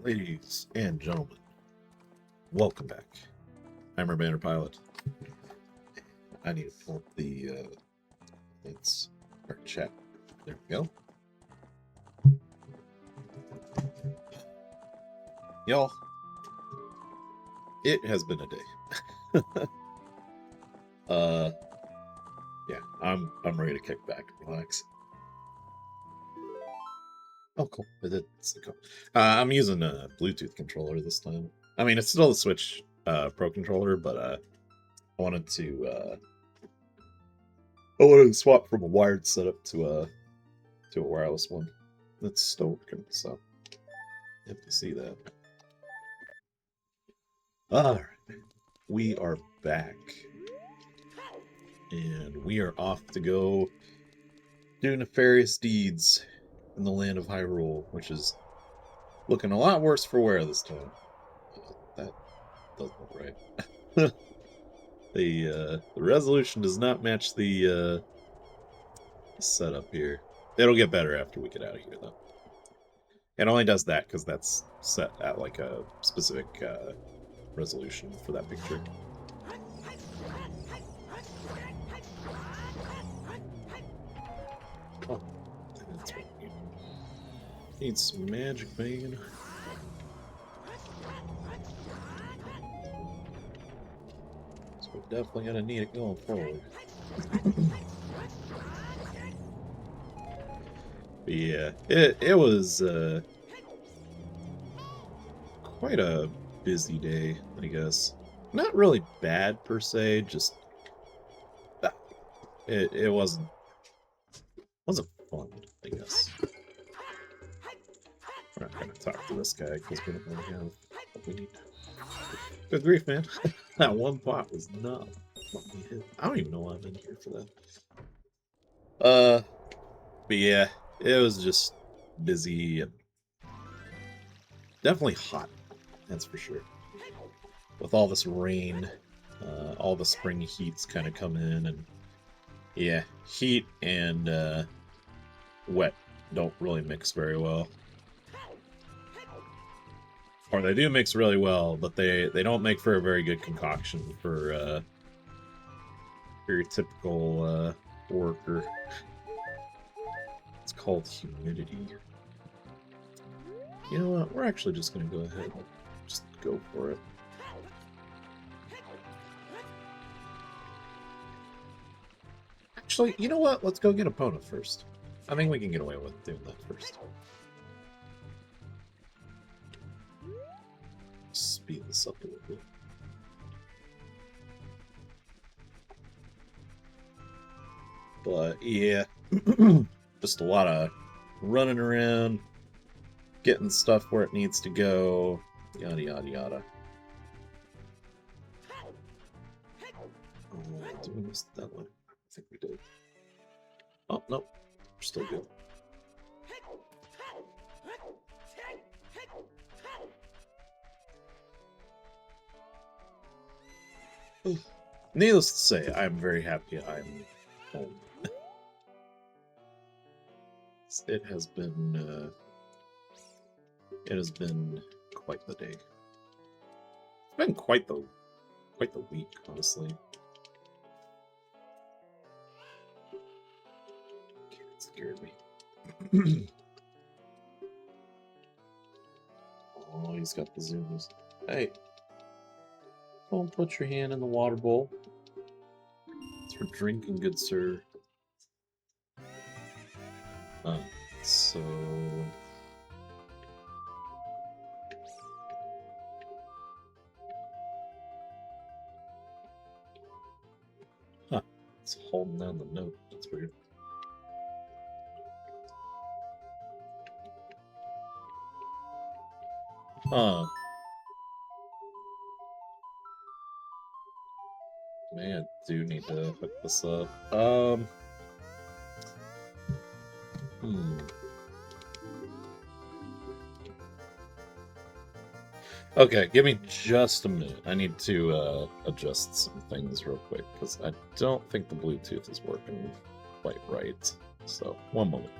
Ladies and gentlemen, welcome back. I'm Recompiled. I need to pull up the it's our chat. There we go. Y'all, it has been a day. Yeah, I'm ready to kick back and relax. Oh, cool. It's cool. I'm using a Bluetooth controller this time. I mean, it's still the Switch Pro controller, but I wanted to swap from a wired setup to a wireless one. That's still working, so you have to see that. All right, we are back, and we are off to go do nefarious deeds in the land of Hyrule, which is looking a lot worse for wear this time. That doesn't look right. The resolution does not match the setup here. It'll get better after we get out of here, though. It only does that because that's set at like a specific resolution for that picture. Oh, that's what we need some magic, man. So we're definitely gonna need it going forward. But yeah, it was quite a busy day, I guess. Not really bad per se, just it wasn't fun, I guess. We're not gonna talk to this guy because we don't really have what we need. Good grief, man! That one pot was not what we hit. I don't even know why I'm in here for that. But yeah, it was just busy and definitely hot. That's for sure. With all this rain, all the spring heats kind of come in, and yeah, heat and wet don't really mix very well. Or they do mix really well, but they don't make for a very good concoction for your typical worker. It's called humidity. You know what? We're actually just going to go ahead and just go for it. Actually, you know what? Let's go get Epona first. I think we can get away with doing that first. Speed this up a little bit. But yeah, just a lot of running around, getting stuff where it needs to go, yada yada yada. Did we miss that one? I think we did. Oh, no. We're still good. Needless to say, I'm very happy I'm home. It has been quite the day. It's been quite the week, honestly. It scared me. Oh, he's got the zooms. Hey, don't put your hand in the water bowl. It's for drinking, good sir. So... Huh. It's holding down the note. That's weird. Huh. Man, I do need to hook this up. Okay, give me just a minute. I need to adjust some things real quick, because I don't think the Bluetooth is working quite right. So, one moment.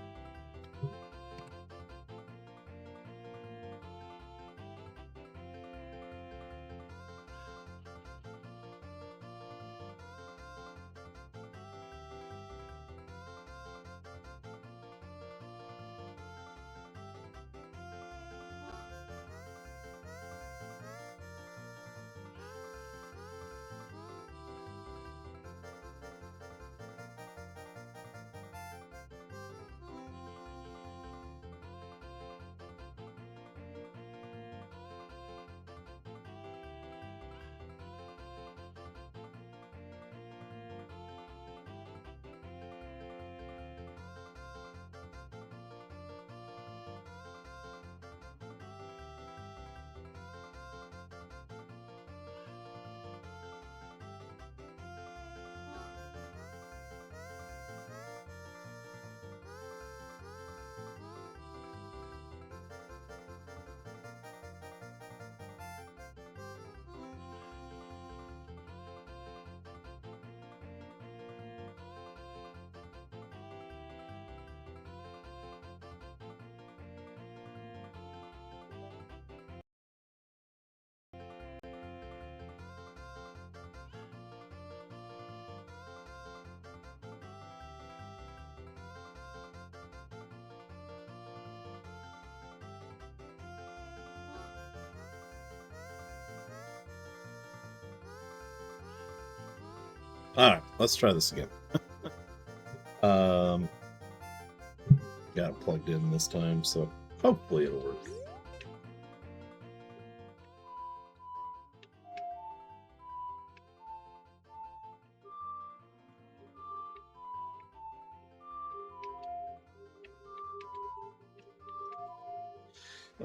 Alright, let's try this again. Got it plugged in this time, so hopefully it'll work.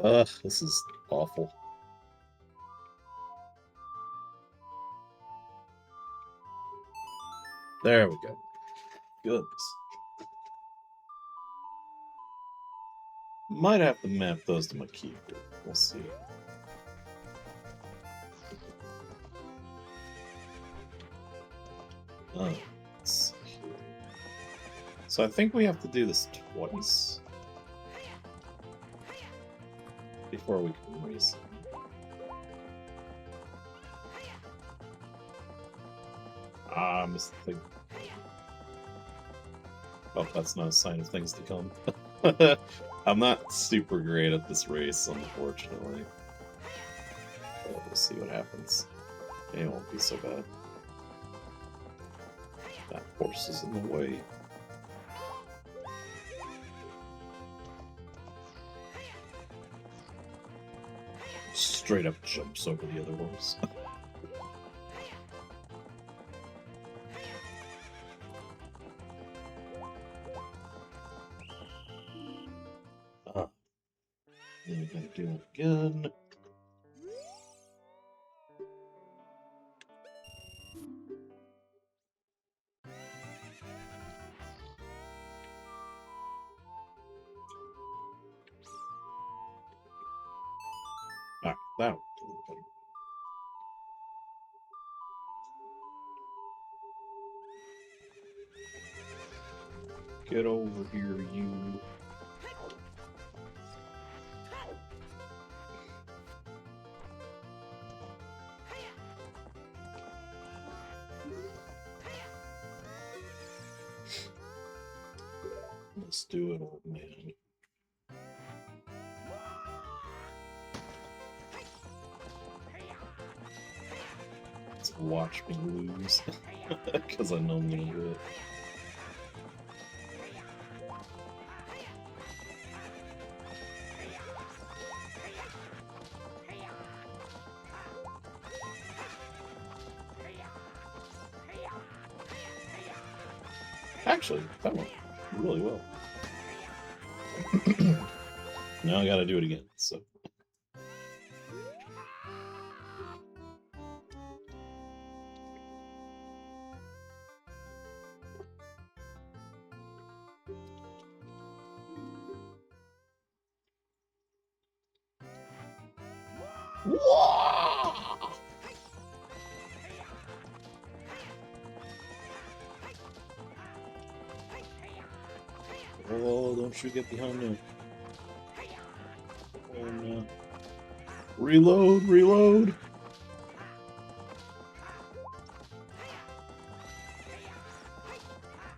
Ugh, this is awful. There we go. Goodness. Might have to map those to my keyboard. We'll see. Let's see here. So I think we have to do this twice before we can race it. Ah, I missed the thing. Oh, that's not a sign of things to come. I'm not super great at this race, unfortunately. But we'll see what happens. It won't be so bad. That horse is in the way. Straight up jumps over the other horse. Then we gotta do it again. Alright, that one. Get over here, you. Let's do it, old man. Let's watch me lose. Because I know I'm gonna do it. Actually, that went really well. Now I gotta do it again, so. Whoa! Oh, don't you get behind me. Oh no. Reload, reload!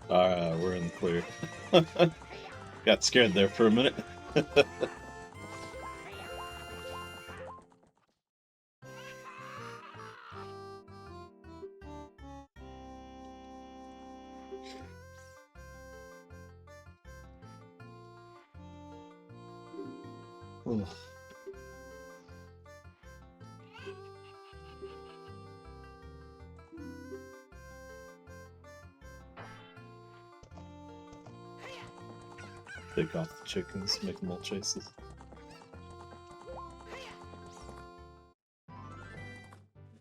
We're in the clear. Got scared there for a minute. Pick off the chickens, make them all chases.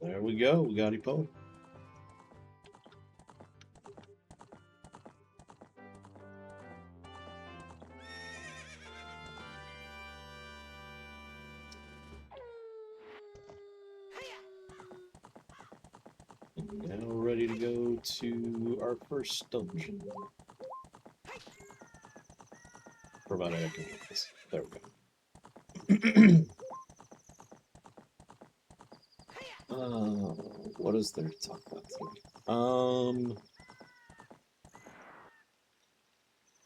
There we go, we got Ipo. Now we're ready to go to our first dungeon. Provided I can get this. There we go. What is there to talk about today?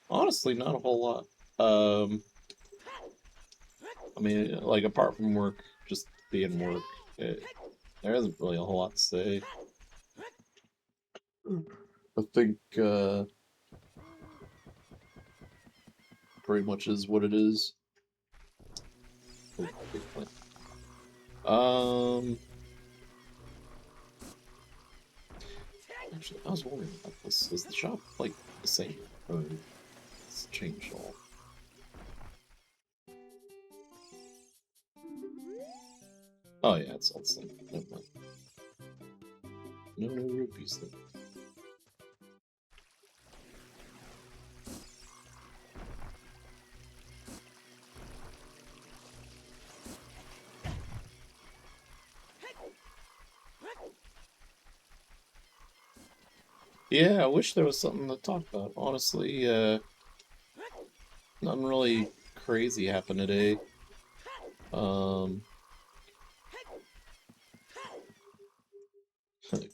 Honestly, not a whole lot. I mean, like, apart from work, just being work, there isn't really a whole lot to say. I think pretty much is what it is. Oh, big plant. Actually, I was wondering about this. Is the shop like the same, or it's changed all? Oh yeah, it's all the same. Never mind. No rupees then. Yeah, I wish there was something to talk about. Honestly, nothing really crazy happened today.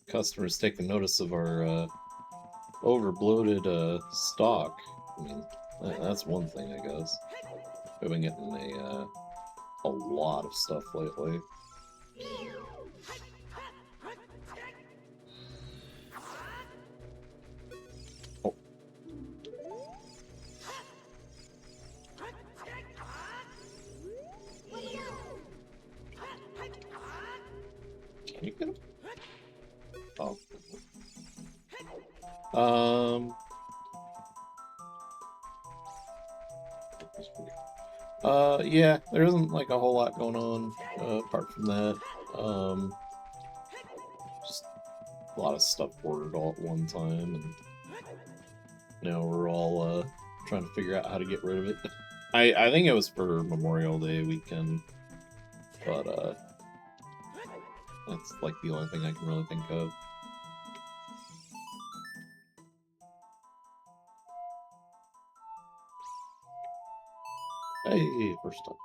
Customers taking notice of our overbloated stock. I mean, that's one thing, I guess. We've been getting a lot of stuff lately. Oh. Can you get him? Oh. Yeah, there isn't like a whole lot going on apart from that. Just a lot of stuff ordered all at one time, and now we're all trying to figure out how to get rid of it. I think it was for Memorial Day weekend, but that's like the only thing I can really think of. Hey, first time.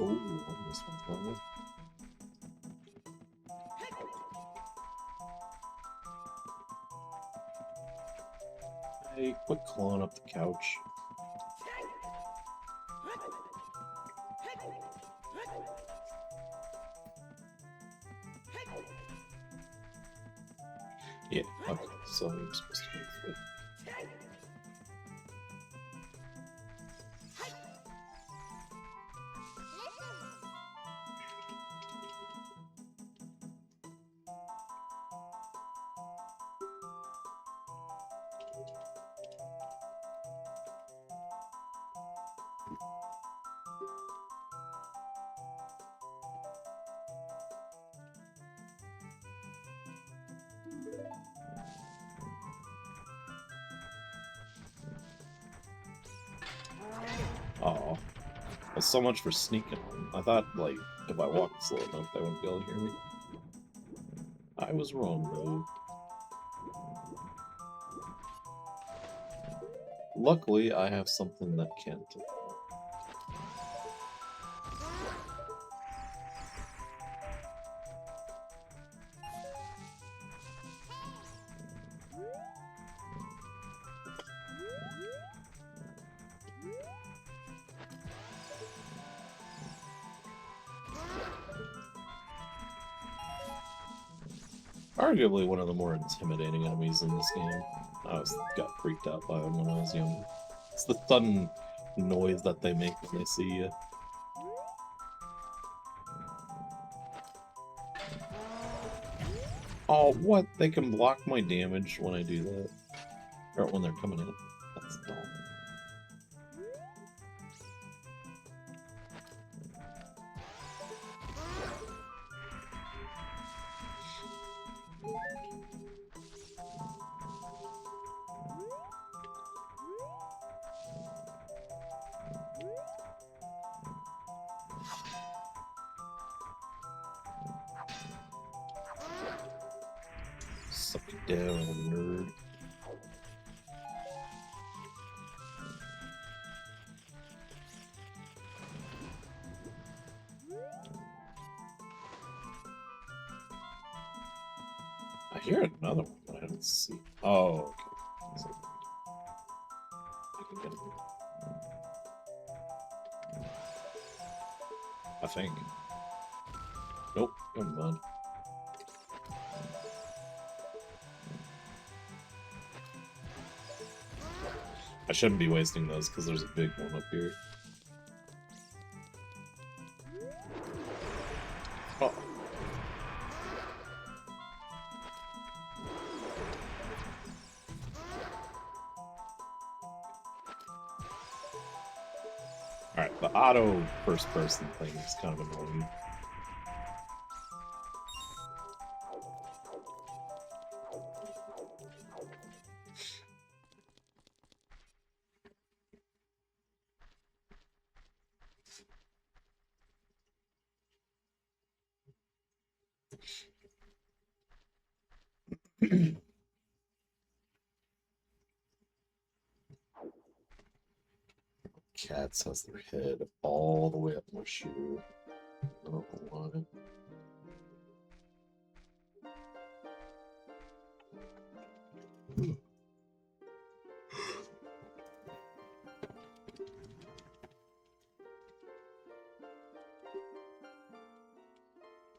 Oh, this one's going. Hey, quit clawing up the couch. Yeah, okay, so I'm supposed to go through. Oh, well, so much for sneaking on. I thought, like, if I walked slow enough, they wouldn't be able to hear me. I was wrong, though. Luckily, I have something that can't. Arguably one of the more intimidating enemies in this game. Got freaked out by them when I was younger. It's the sudden noise that they make when they see you. Oh, what? They can block my damage when I do that. Or when they're coming in. That's dumb. Suck it down, nerd. I hear another one, but I don't see. Oh, okay. So, I can get it. I think. Nope, never mind. I shouldn't be wasting those because there's a big one up here. Oh. Alright, the auto first person thing is kind of annoying. Cats has their head all the way up my shoe. I don't know why.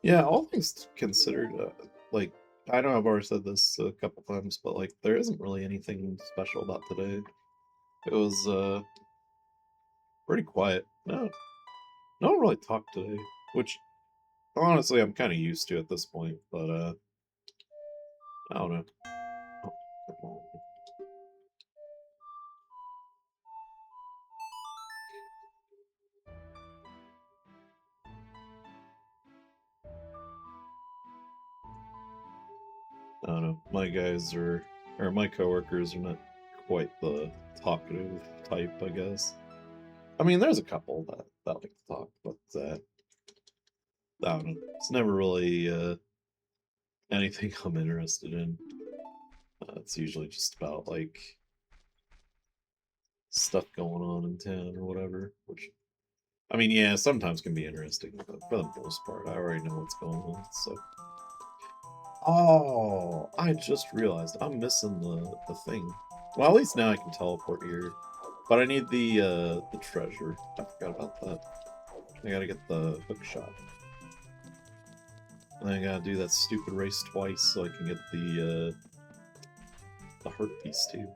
Yeah, all things considered, like, I know I've already said this a couple times, but, like, there isn't really anything special about today. It was, pretty quiet. No one really talked today, which, honestly, I'm kind of used to at this point, but, I don't know. Oh, come on. I don't know. My coworkers are not quite the talkative type, I guess. I mean, there's a couple that like to talk, but I don't know. It's never really anything I'm interested in. It's usually just about like stuff going on in town or whatever. Which, I mean, yeah, sometimes can be interesting, but for the most part, I already know what's going on. So, oh, I just realized I'm missing the thing. Well, at least now I can teleport here. But I need the treasure. I forgot about that. I gotta get the hook shot. And I gotta do that stupid race twice so I can get the heart piece too.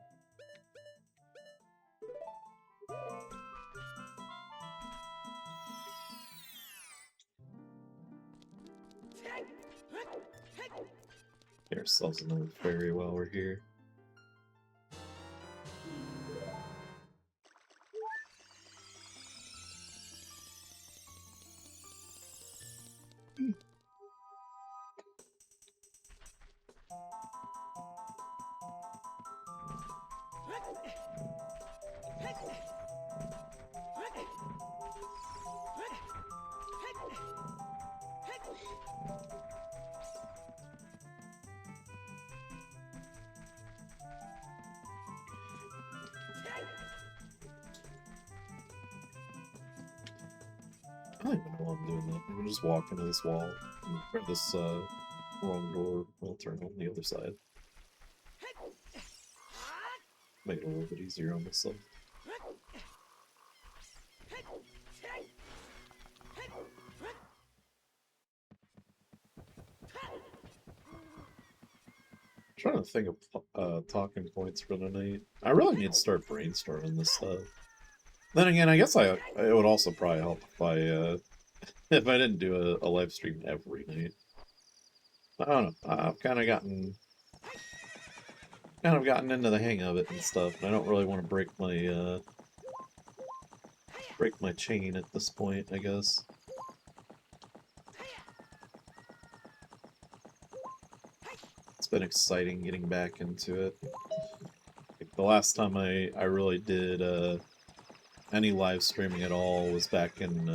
Get ourselves another fairy while we're here. I don't even know why I'm doing that. I'm just walk into this wall, or this wrong door. I'll turn on the other side. Make it a little bit easier on myself. Trying to think of talking points for the night. I really need to start brainstorming this stuff. Then again, I guess it would also probably help if I if I didn't do a live stream every night. I don't know. I've kind of gotten into the hang of it and stuff, and I don't really want to break my chain at this point, I guess. It's been exciting getting back into it. Like, the last time I really did any live streaming at all was back when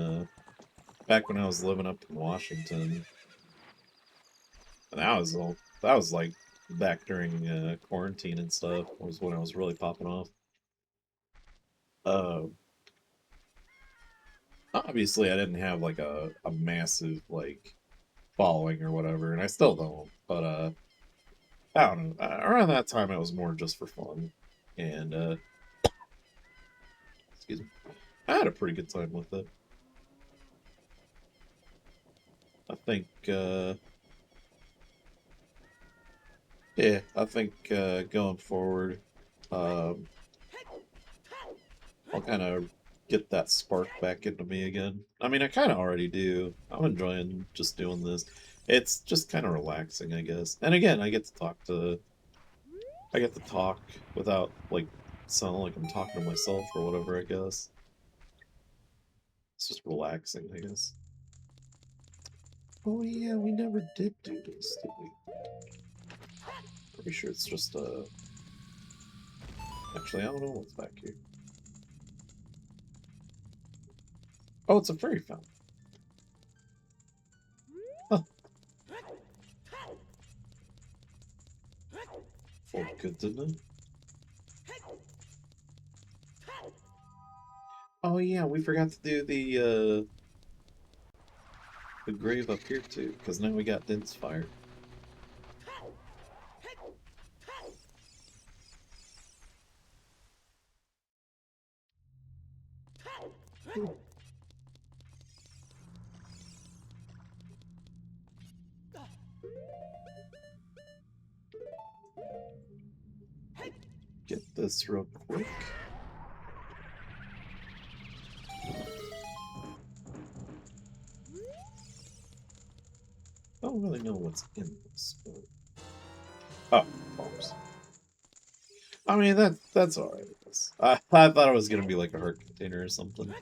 I was living up in Washington. And that was like back during quarantine and stuff, was when I was really popping off. Obviously I didn't have like a massive like following or whatever, and I still don't, but I don't know. Around that time, it was more just for fun, and excuse me, I had a pretty good time with it. I think, yeah, I think going forward, um, I'll kind of get that spark back into me again. I mean, I kind of already do. I'm enjoying just doing this. It's just kind of relaxing, I guess. And again, I get to talk without, like, sounding like I'm talking to myself or whatever, I guess. It's just relaxing, I guess. Oh yeah, we never did do this, did we? Pretty sure it's just actually, I don't know what's back here. Oh, it's a fairy fountain. Huh. Well, good to know. Oh yeah, we forgot to do the grave up here too, because now we got dense fire. Get this real quick. I don't really know what's in this, but... Oh, bombs. I mean, that's alright, I guess. I thought it was gonna be like a heart container or something.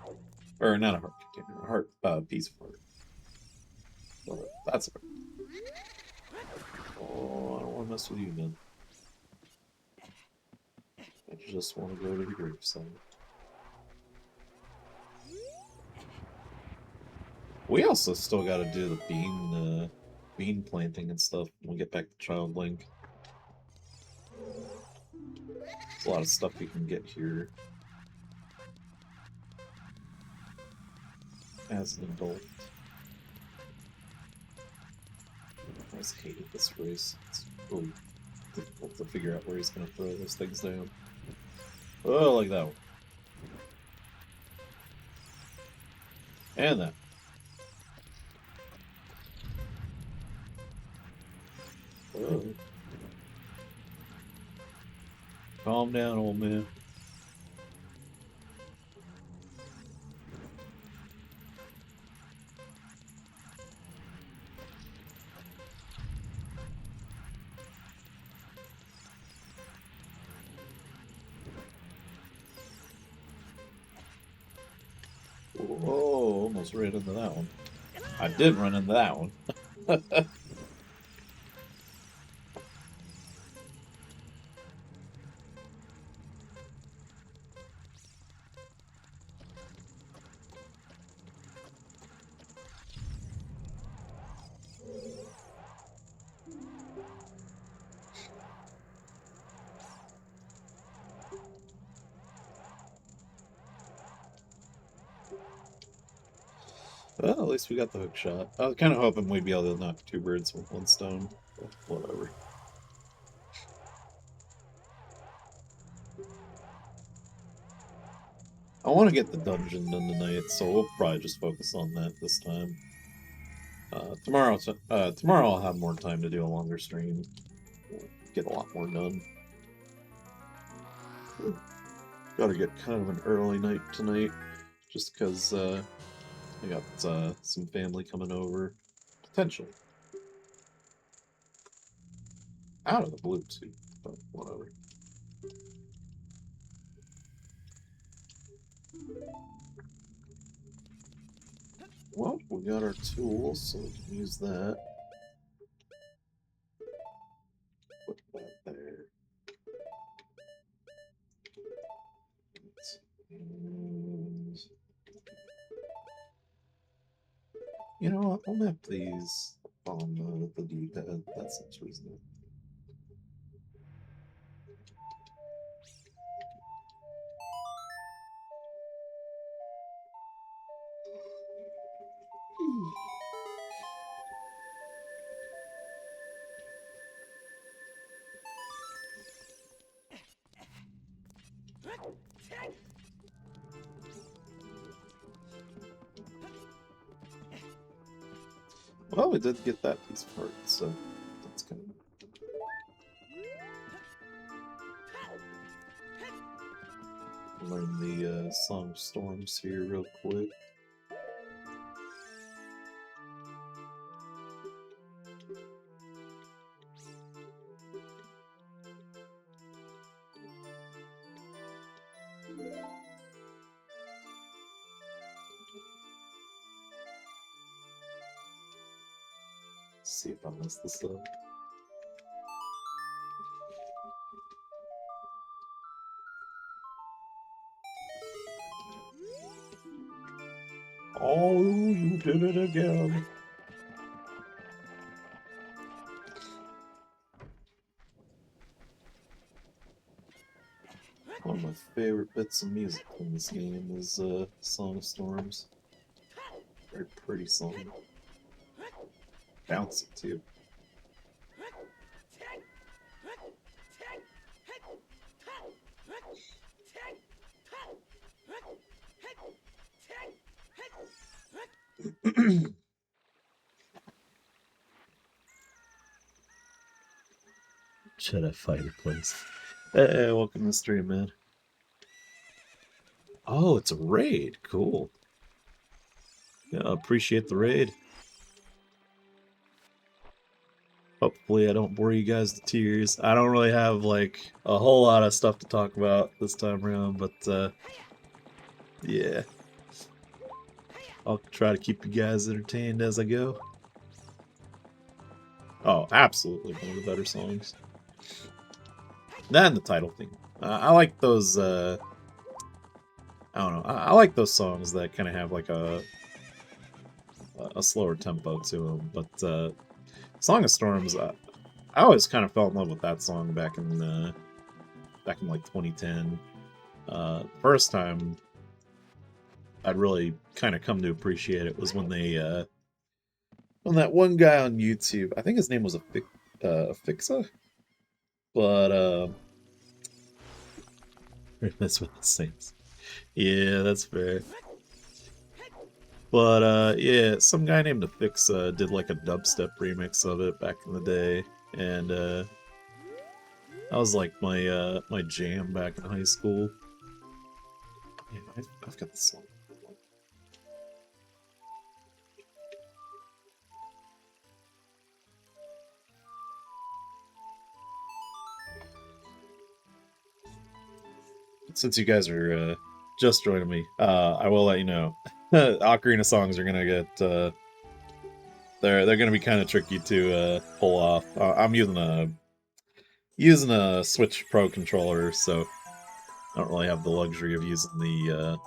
Or not a heart container, a heart, piece of heart. But that's alright. Oh, I don't want to mess with you, man. I just want to go to the gravesite. We also still got to do the bean planting and stuff when we get back to Child Link. There's a lot of stuff you can get here as an adult. I always hated this race. It's really difficult to figure out where he's going to throw those things down. Oh, like that one. And that. Oh. Calm down, old man. Whoa, almost ran into that one. I did run into that one. Well, at least we got the hook shot. I was kind of hoping we'd be able to knock two birds with one stone. But whatever. I want to get the dungeon done tonight, so we'll probably just focus on that this time. Tomorrow I'll have more time to do a longer stream. We'll get a lot more done. Gotta get kind of an early night tonight, just because I got some family coming over. Potentially. Out of the blue, too, but whatever. Well, we got our tools, so we can use that. Put that there. And you know what? I'll map these on the D-pad. That seems reasonable. Well, we did get that piece of art, so that's kind of... Learn the Song of Storms here real quick. Let's see if I mess this up. Oh, you did it again. One of my favorite bits of music in this game is Song of Storms. Very pretty song. Bouncy too. Jedi Fighter place. Hey, welcome to the stream, man. Oh, it's a raid. Cool. Yeah, appreciate the raid. Hopefully I don't bore you guys to tears. I don't really have, like, a whole lot of stuff to talk about this time around, but, yeah. I'll try to keep you guys entertained as I go. Oh, absolutely one of the better songs. That and the title theme. I like those, I don't know. I like those songs that kind of have, like, a slower tempo to them, but, Song of Storms, I always kind of fell in love with that song back in like 2010. First time I'd really kind of come to appreciate it was when they when that one guy on YouTube, I think his name was Fixa, but that's what it seems. Yeah, that's fair. But, yeah, some guy named Afixa did, like, a dubstep remix of it back in the day, and, that was, like, my jam back in high school. Yeah, I've got this song. Since you guys are, just joining me, I will let you know. Ocarina songs are gonna get, they're gonna be kind of tricky to pull off. I'm using a Switch Pro controller, so I don't really have the luxury of using the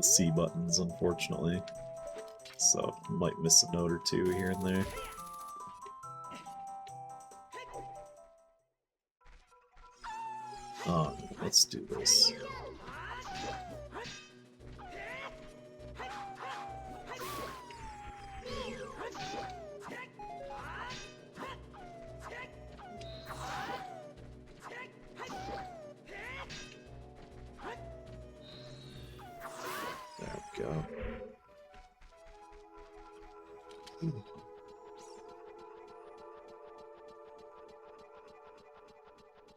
C buttons, unfortunately. So I might miss a note or two here and there. Let's do this. Go.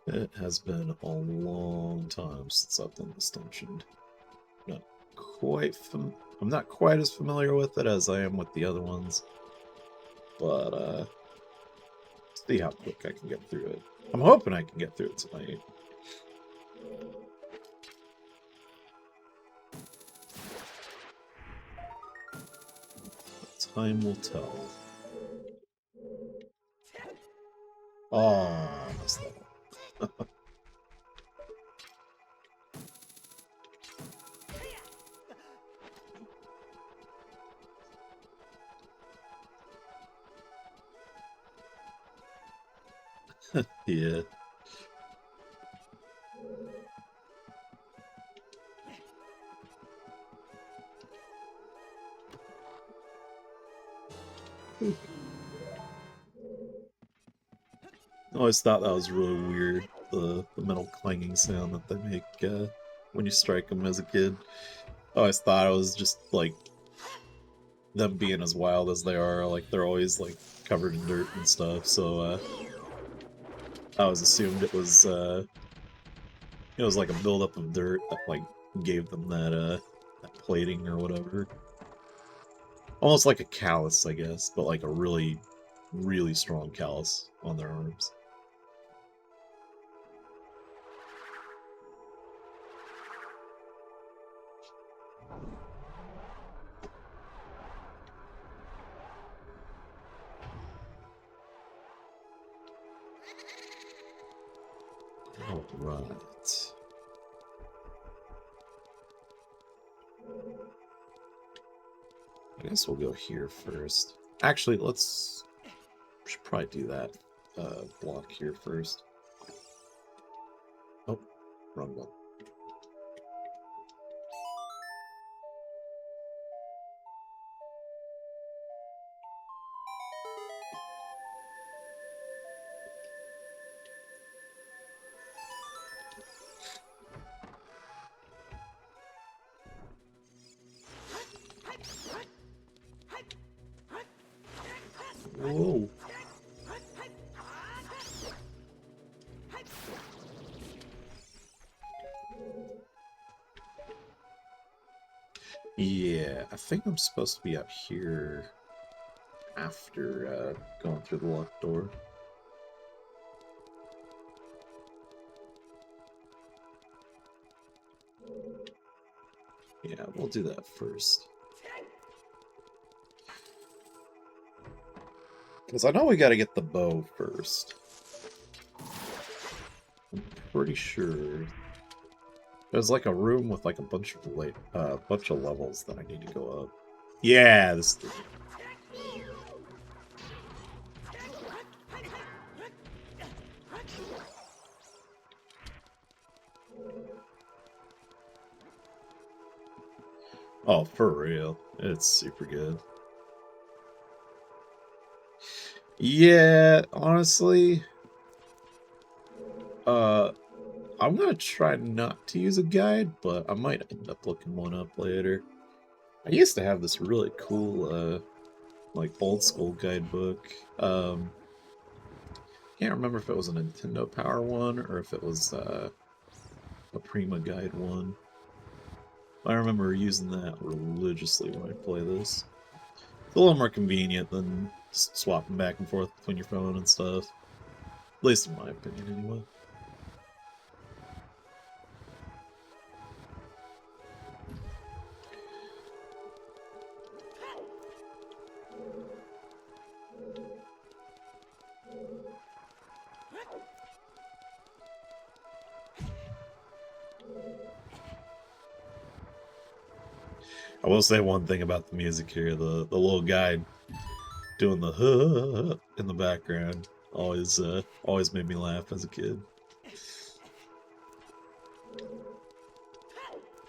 It has been a long time since I've done this dungeon. I'm not quite as familiar with it as I am with the other ones, but see how quick I can get through it. I'm hoping I can get through it tonight. Time will tell. Oh, I missed that one. Yeah. I always thought that was really weird, the metal clanging sound that they make when you strike them as a kid. I always thought it was just, like, them being as wild as they are, like, they're always, like, covered in dirt and stuff, so, I always assumed it was like a buildup of dirt that, like, gave them that plating or whatever. Almost like a callus, I guess, but like a really, really strong callus on their arms. All right. I guess we'll go here first. Actually, we should probably do that block here first. Oh, wrong one. Whoa. Yeah, I think I'm supposed to be up here after going through the locked door. Yeah, we'll do that first. Because I know we gotta get the bow first. I'm pretty sure there's like a room with like a bunch of levels that I need to go up. Yeah, this. Oh, for real, it's super good. Yeah, honestly, I'm gonna try not to use a guide, but I might end up looking one up later. I used to have this really cool, like old school guidebook. Can't remember if it was a Nintendo Power one or if it was a Prima Guide one. I remember using that religiously when I play this. It's a little more convenient than just swapping back and forth between your phone and stuff. At least in my opinion, anyway. I will say one thing about the music here: the little guy doing the in the background always made me laugh as a kid.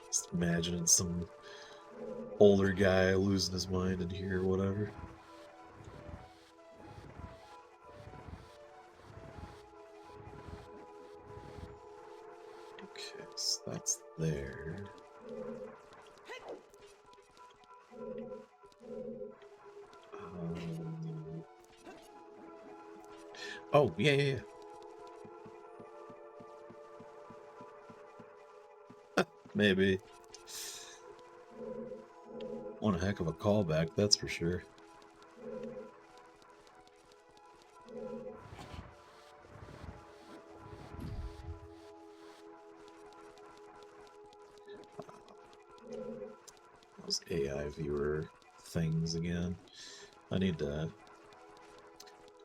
Just imagining some older guy losing his mind in here or whatever. Okay, so that's there. Oh, yeah. Maybe. One heck of a callback, that's for sure. Those AI viewer things again. I need to...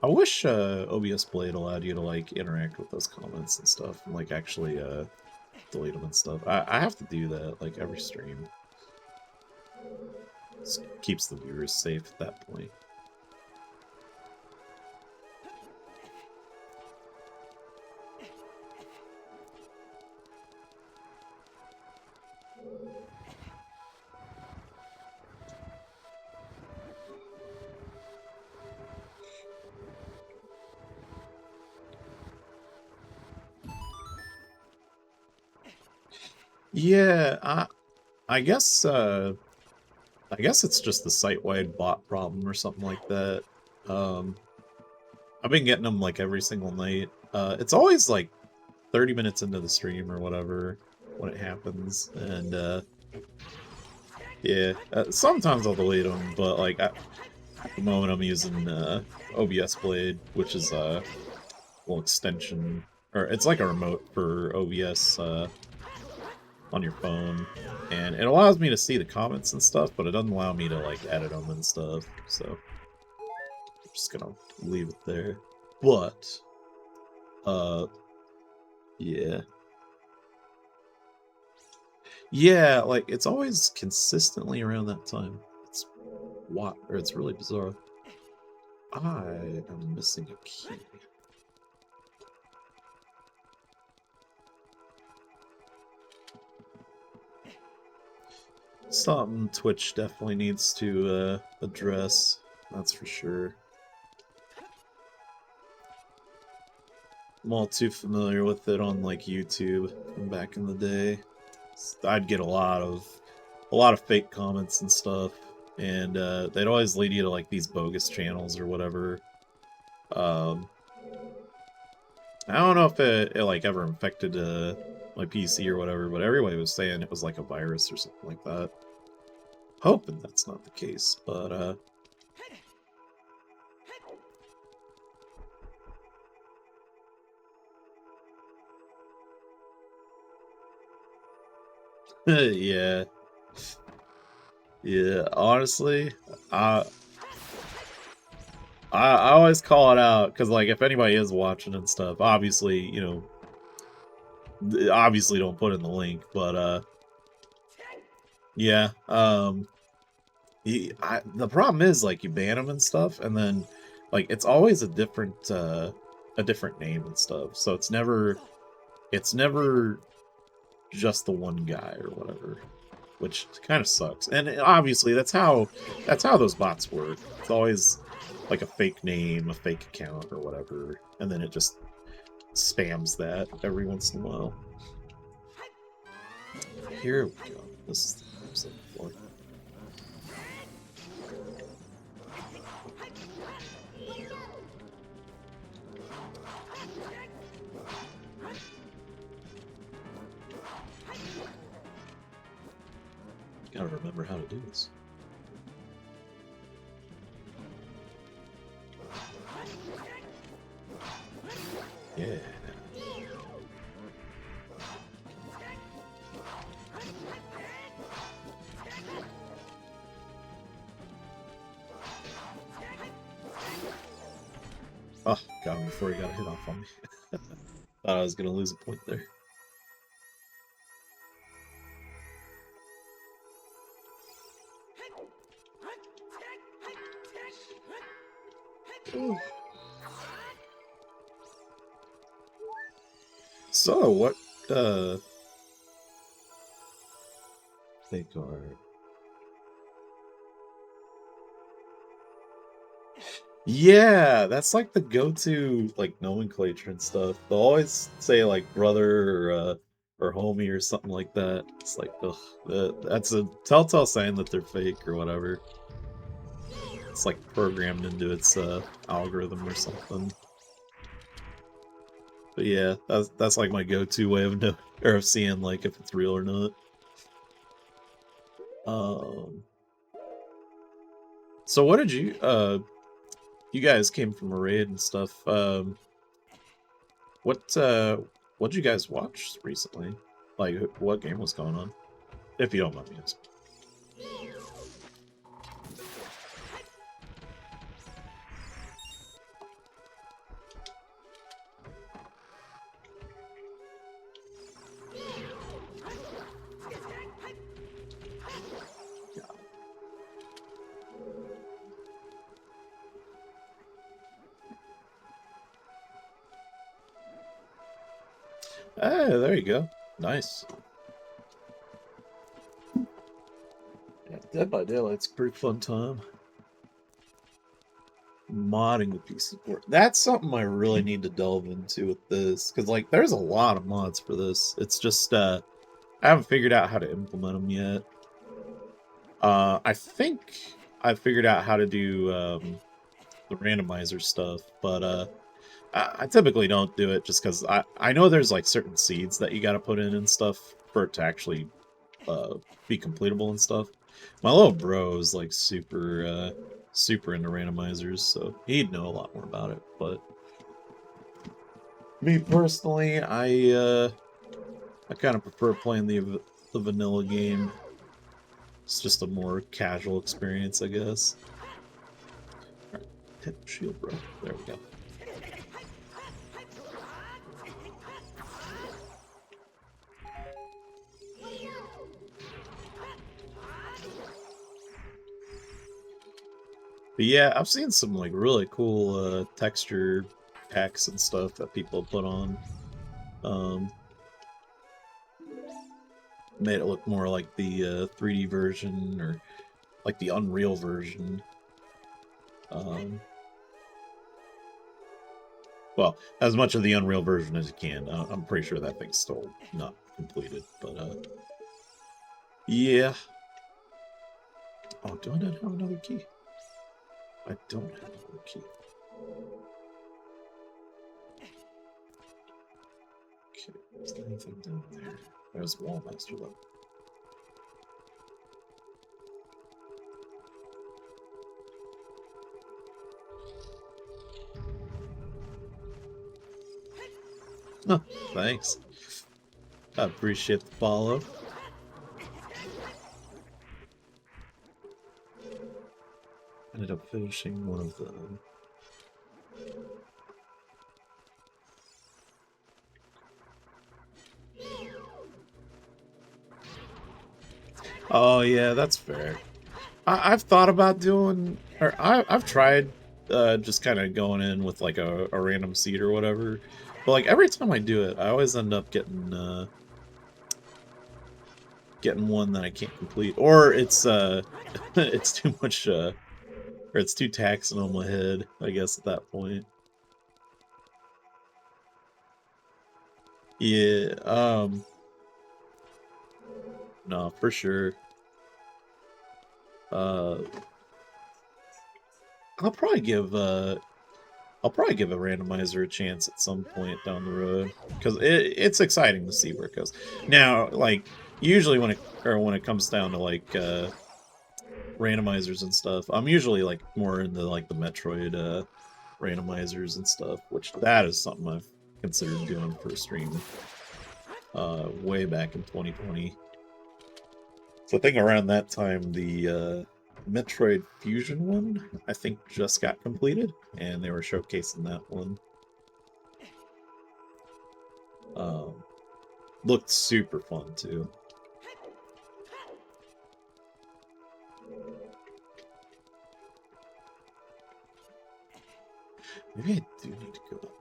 I wish OBS Blade allowed you to, like, interact with those comments and stuff, and, like, actually delete them and stuff. I have to do that, like, every stream. Just keeps the viewers safe at that point. Yeah, I guess I guess it's just the site-wide bot problem or something like that. I've been getting them like every single night. It's always like 30 minutes into the stream or whatever when it happens, and yeah, sometimes I'll delete them, but like at the moment I'm using OBS Blade, which is a little extension, or it's like a remote for OBS on your phone, and it allows me to see the comments and stuff, but it doesn't allow me to like edit them and stuff, so I'm just gonna leave it there. But yeah. Yeah, like it's always consistently around that time. It's it's really bizarre. I am missing a key. Something Twitch definitely needs to address, that's for sure. I'm all too familiar with it on like YouTube from back in the day. I'd get a lot of fake comments and stuff, and they'd always lead you to like these bogus channels or whatever. I don't know if it like ever infected my PC or whatever, but everybody was saying it was like a virus or something like that. Hoping that's not the case, but yeah. Yeah, honestly, I always call it out because like if anybody is watching and stuff, obviously, you know, obviously don't put in the link, but yeah, the problem is like you ban them and stuff, and then like it's always a different name and stuff, so it's never just the one guy or whatever, which kind of sucks. And obviously that's how those bots work. It's always like a fake name, a fake account or whatever, and then it just spams that every once in a while. Here we go. This is the floor. Gotta remember how to do this. Yeah. Oh, got him before he got a hit off on me. Thought I was gonna lose a point there. Ooh. So, what, fake art? Yeah, that's like the go-to, like, nomenclature and stuff. They'll always say, like, brother or homie or something like that. It's like, ugh, that's a telltale sign that they're fake or whatever. It's like programmed into its algorithm or something. But yeah, that's like my go-to way of seeing like if it's real or not. So what did you guys came from a raid and stuff. What'd you guys watch recently? Like what game was going on? If you don't mind me asking. Hey, there you go. Nice. Yeah, Dead by Daylight's a pretty fun time. Modding the PC port. That's something I really need to delve into with this, because like there's a lot of mods for this. It's just I haven't figured out how to implement them yet. I think I figured out how to do the randomizer stuff, but I typically don't do it just because I know there's like certain seeds that you got to put in and stuff for it to actually be completable and stuff. My little bro is like super into randomizers, so he'd know a lot more about it. But me personally, I kind of prefer playing the vanilla game. It's just a more casual experience, I guess. All right, hit shield, bro. There we go. But yeah, I've seen some like really cool texture packs and stuff that people put on. Made it look more like the 3D version or like the Unreal version. Well, as much of the Unreal version as you can. I'm pretty sure that thing's still not completed, but yeah. Oh, do I not have another key? I don't have another key. Okay, is there anything down there? There's Wallmaster though. Oh, thanks. I appreciate the follow. Ended up finishing one of them. Oh yeah, that's fair. I've thought about doing, or I've tried just kind of going in with like a random seed or whatever. But like every time I do it, I always end up getting one that I can't complete, or it's it's too much or it's too taxing on my head, I guess at that point. Yeah, no, for sure. Uh, I'll probably give I'll probably give a randomizer a chance at some point down the road because it's exciting to see where it goes. Now, like usually when it comes down to like randomizers and stuff, I'm usually like more into like the Metroid randomizers and stuff, which that is something I've considered doing for a stream way back in 2020. So I think around that time the Metroid Fusion one, I think, just got completed, and they were showcasing that one. Looked super fun too. Maybe I do need to go up.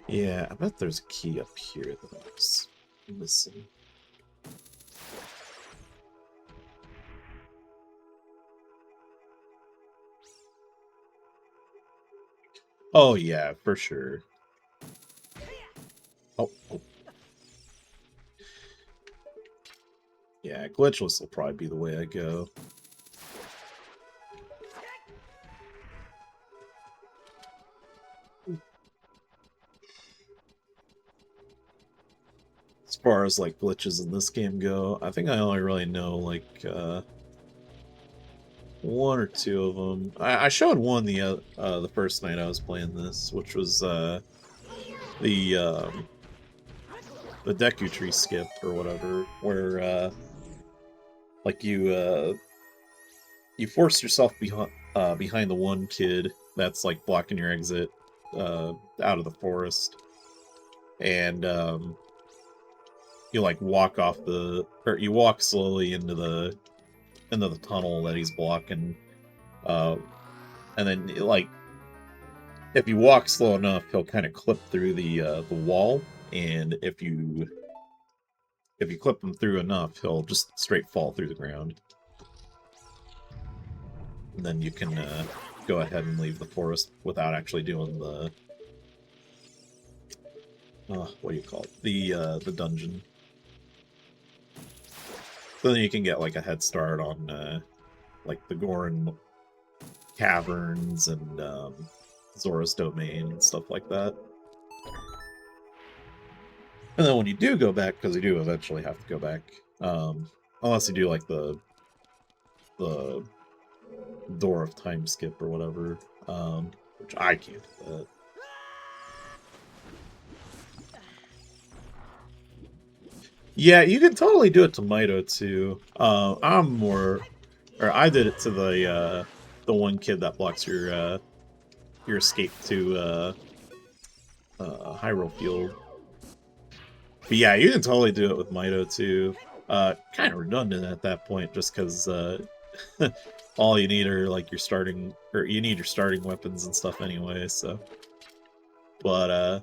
Yeah, I bet there's a key up here that I was missing. Oh yeah, for sure. Oh. Yeah, glitchless will probably be the way I go. As far as like glitches in this game go, I think I only really know like one or two of them. I showed one the first night I was playing this, which was the Deku Tree skip or whatever, where like you force yourself behind the one kid that's like blocking your exit out of the forest, and you like walk off or you walk slowly into the tunnel that he's blocking, and then like if you walk slow enough, he'll kind of clip through the wall, and if you clip him through enough, he'll just straight fall through the ground. And then you can go ahead and leave the forest without actually doing the what do you call it? The dungeon. So then you can get like a head start on like the Goron caverns and Zora's domain and stuff like that. And then when you do go back, because you do eventually have to go back, unless you do like the Door of Time skip or whatever, which I can't do that. Yeah, you can totally do it to Mito too. I'm more, or I did it to the one kid that blocks your escape to Hyrule Field. But yeah, you can totally do it with Mito too. Kind of redundant at that point, just because all you need are like your starting, or you need your starting weapons and stuff anyway. So, but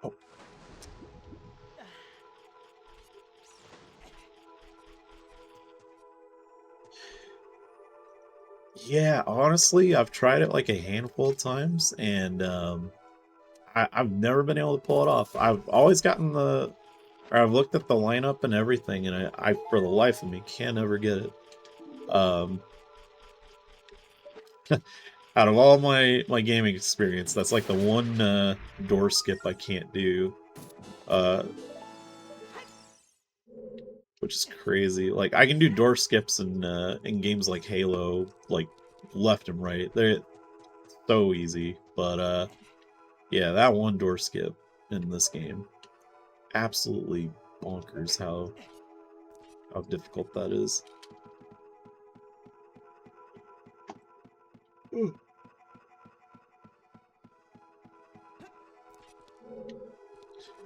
oh, yeah, honestly, I've tried it like a handful of times, and I've never been able to pull it off. I've always gotten or I've looked at the lineup and everything, and I for the life of me can't ever get it. Um, out of all my gaming experience, that's like the one door skip I can't do, uh, which is crazy. Like I can do door skips in games like Halo, like left and right. They're so easy, but yeah, that one door skip in this game, absolutely bonkers how difficult that is.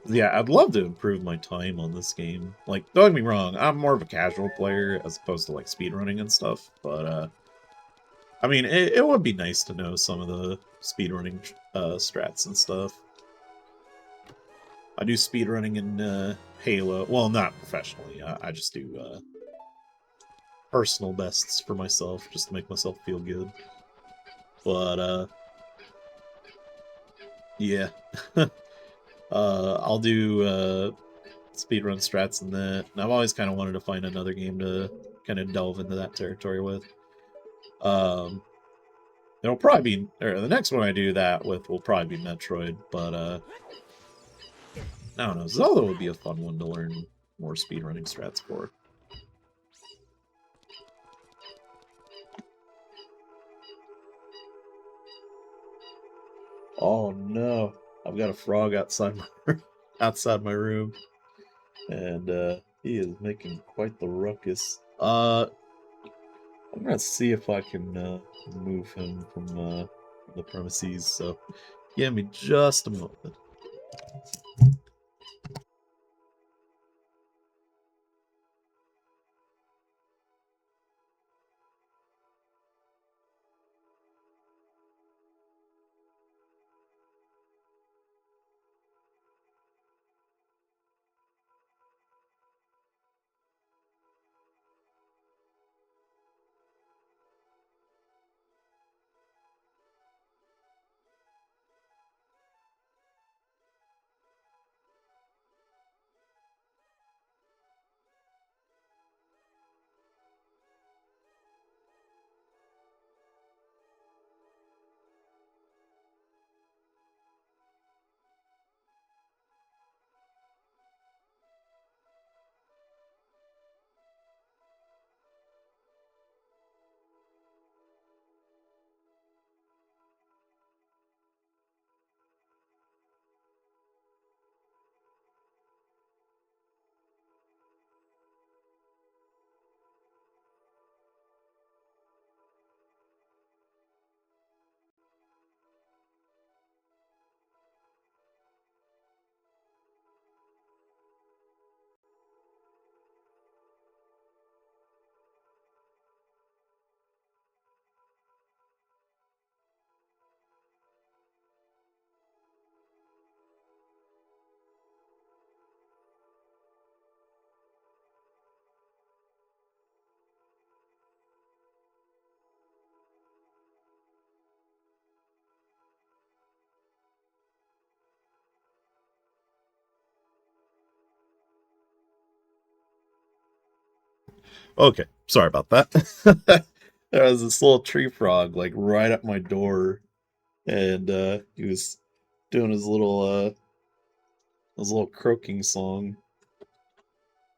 Yeah, I'd love to improve my time on this game. Like, don't get me wrong, I'm more of a casual player as opposed to like speedrunning and stuff, but I mean, it would be nice to know some of the speedrunning strats and stuff. I do speedrunning in Halo. Well, not professionally. I just do personal bests for myself, just to make myself feel good. But yeah, I'll do speedrun strats in that. And I've always kind of wanted to find another game to kind of delve into that territory with. Um, it'll probably be, or the next one I do that with will probably be Metroid, but I don't know. Zelda would be a fun one to learn more speedrunning strats for. Oh no, I've got a frog outside outside my room, and he is making quite the ruckus. I'm gonna see if I can move him from the premises. So, give me just a moment. Okay, sorry about that. There was this little tree frog like right at my door, and he was doing his little croaking song.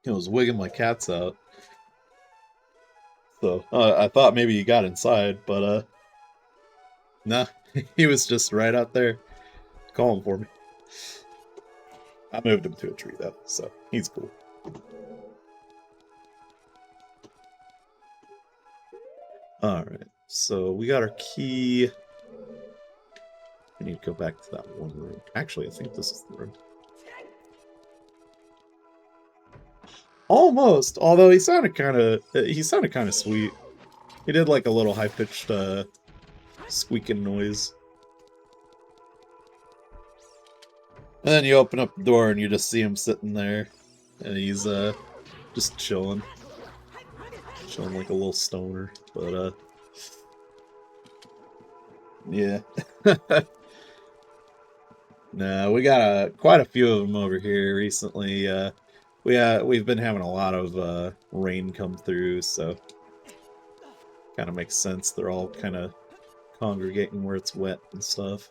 He was wigging my cats out. So I thought maybe he got inside, but nah, he was just right out there calling for me. I moved him to a tree though, so he's cool. Alright, so we got our key. We need to go back to that one room. Actually, I think this is the room. Almost, although he sounded kind of sweet. He did like a little high-pitched squeaking noise. And then you open up the door and you just see him sitting there, and he's just chilling like a little stoner. But yeah. No, we got quite a few of them over here recently. We've been having a lot of rain come through, so kind of makes sense. They're all kind of congregating where it's wet and stuff.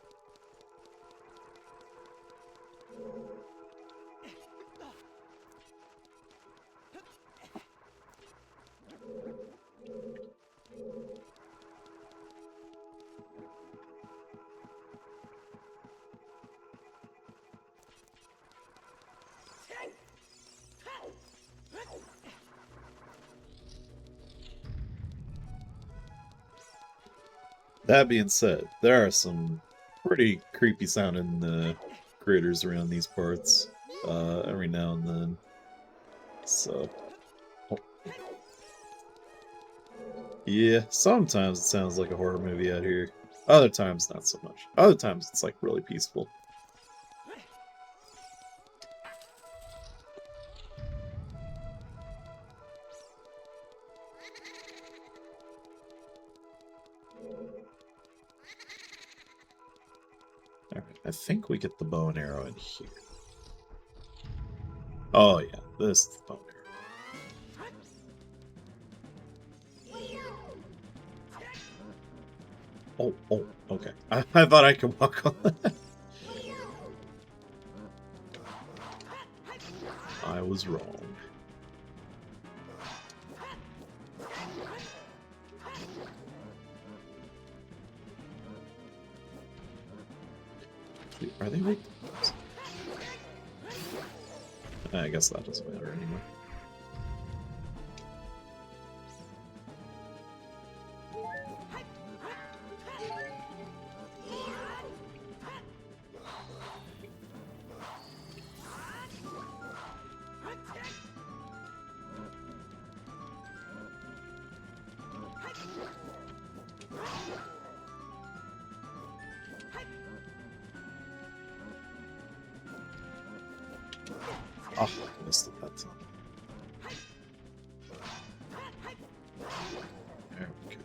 That being said, there are some pretty creepy sounding critters around these parts every now and then. So, yeah, sometimes it sounds like a horror movie out here. Other times, not so much. Other times, it's like really peaceful. Alright, I think we get the bow and arrow in here. Oh yeah, this is the bow and arrow. Oh, okay. I thought I could walk on that. I was wrong. Are they weak? I guess that doesn't matter anymore. Oh, I missed it that time. There we go.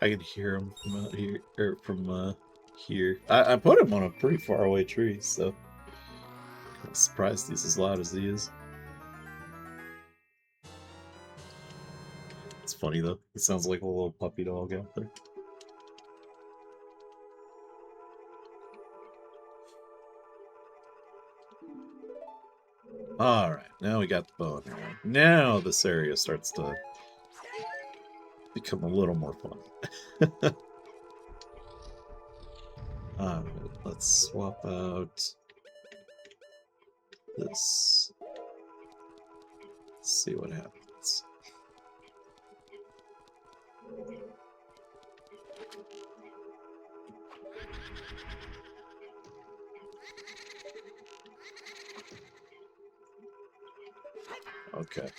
I can hear him from out here, or from here. I put him on a pretty far away tree, so I'm surprised he's as loud as he is. It's funny though. He sounds like a little puppy dog out there. Alright, now we got the bow and arrow. Now this area starts to become a little more fun. Alright, let's swap out this. Let's see what happens. Okay.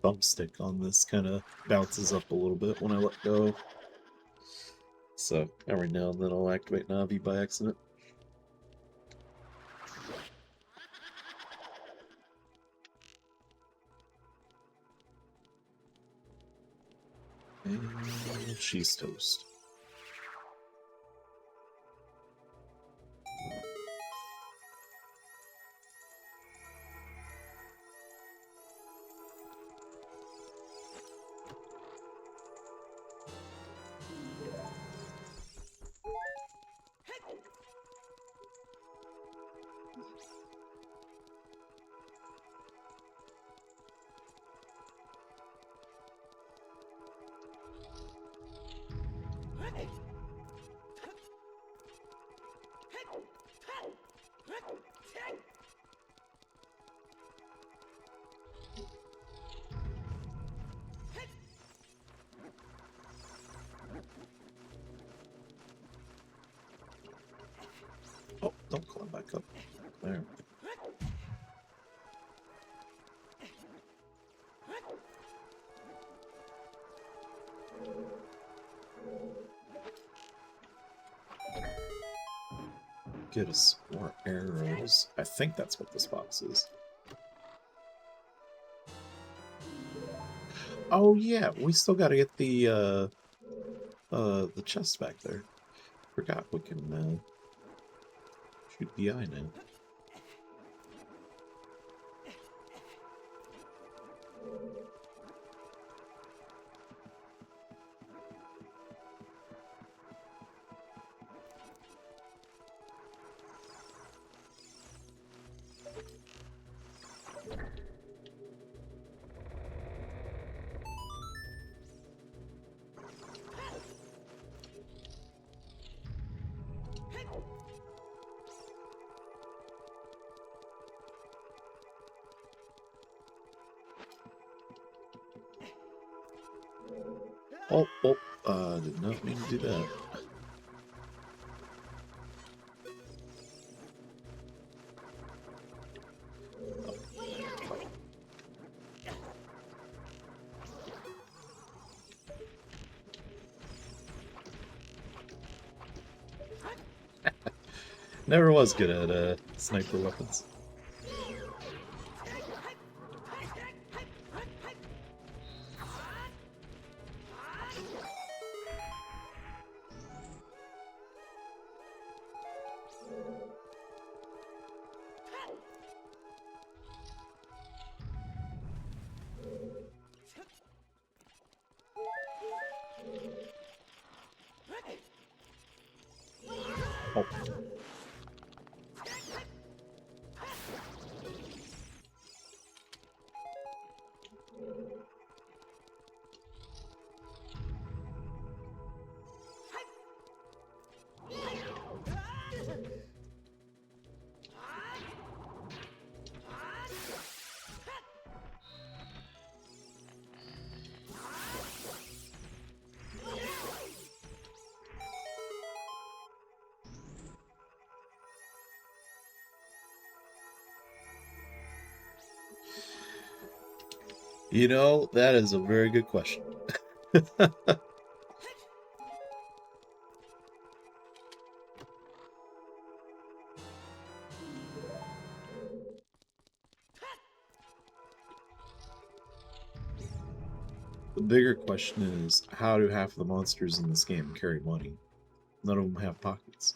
thumbstick on this kind of bounces up a little bit when I let go. So every now and then I'll activate Navi by accident. And she's toast. Oh, don't climb back up. There. Get us more arrows. I think that's what this box is. Oh yeah, we still gotta get the chest back there. Forgot we can shoot the eye now. Did not mean to do that. Never was good at sniper weapons. Oh. You know, that is a very good question. The bigger question is, how do half of the monsters in this game carry money? None of them have pockets.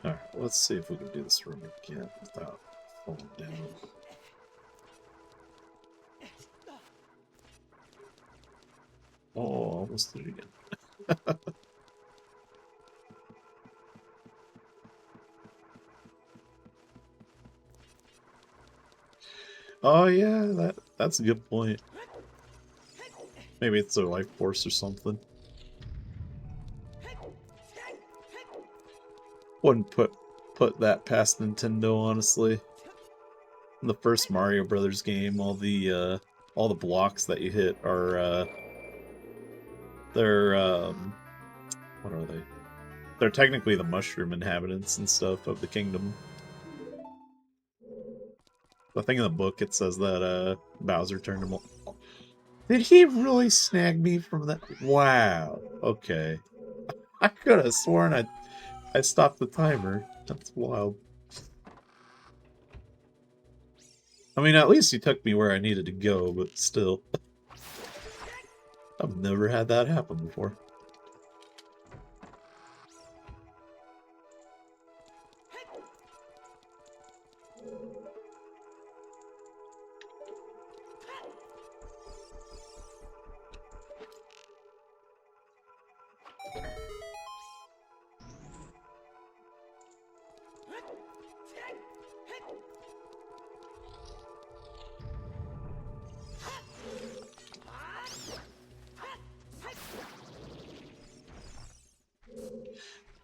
Alright, let's see if we can do this room again without falling down. Oh, almost did it again. Oh yeah, That's a good point. Maybe it's their life force or something. Wouldn't put that past Nintendo, honestly. In the first Mario Brothers game, all the blocks that you hit are they're what are they? They're technically the mushroom inhabitants and stuff of the kingdom. I think in the book it says that Bowser turned him all. Did he really snag me from that? Wow. Okay. I could have sworn I stopped the timer. That's wild. I mean, at least he took me where I needed to go, but still. I've never had that happen before.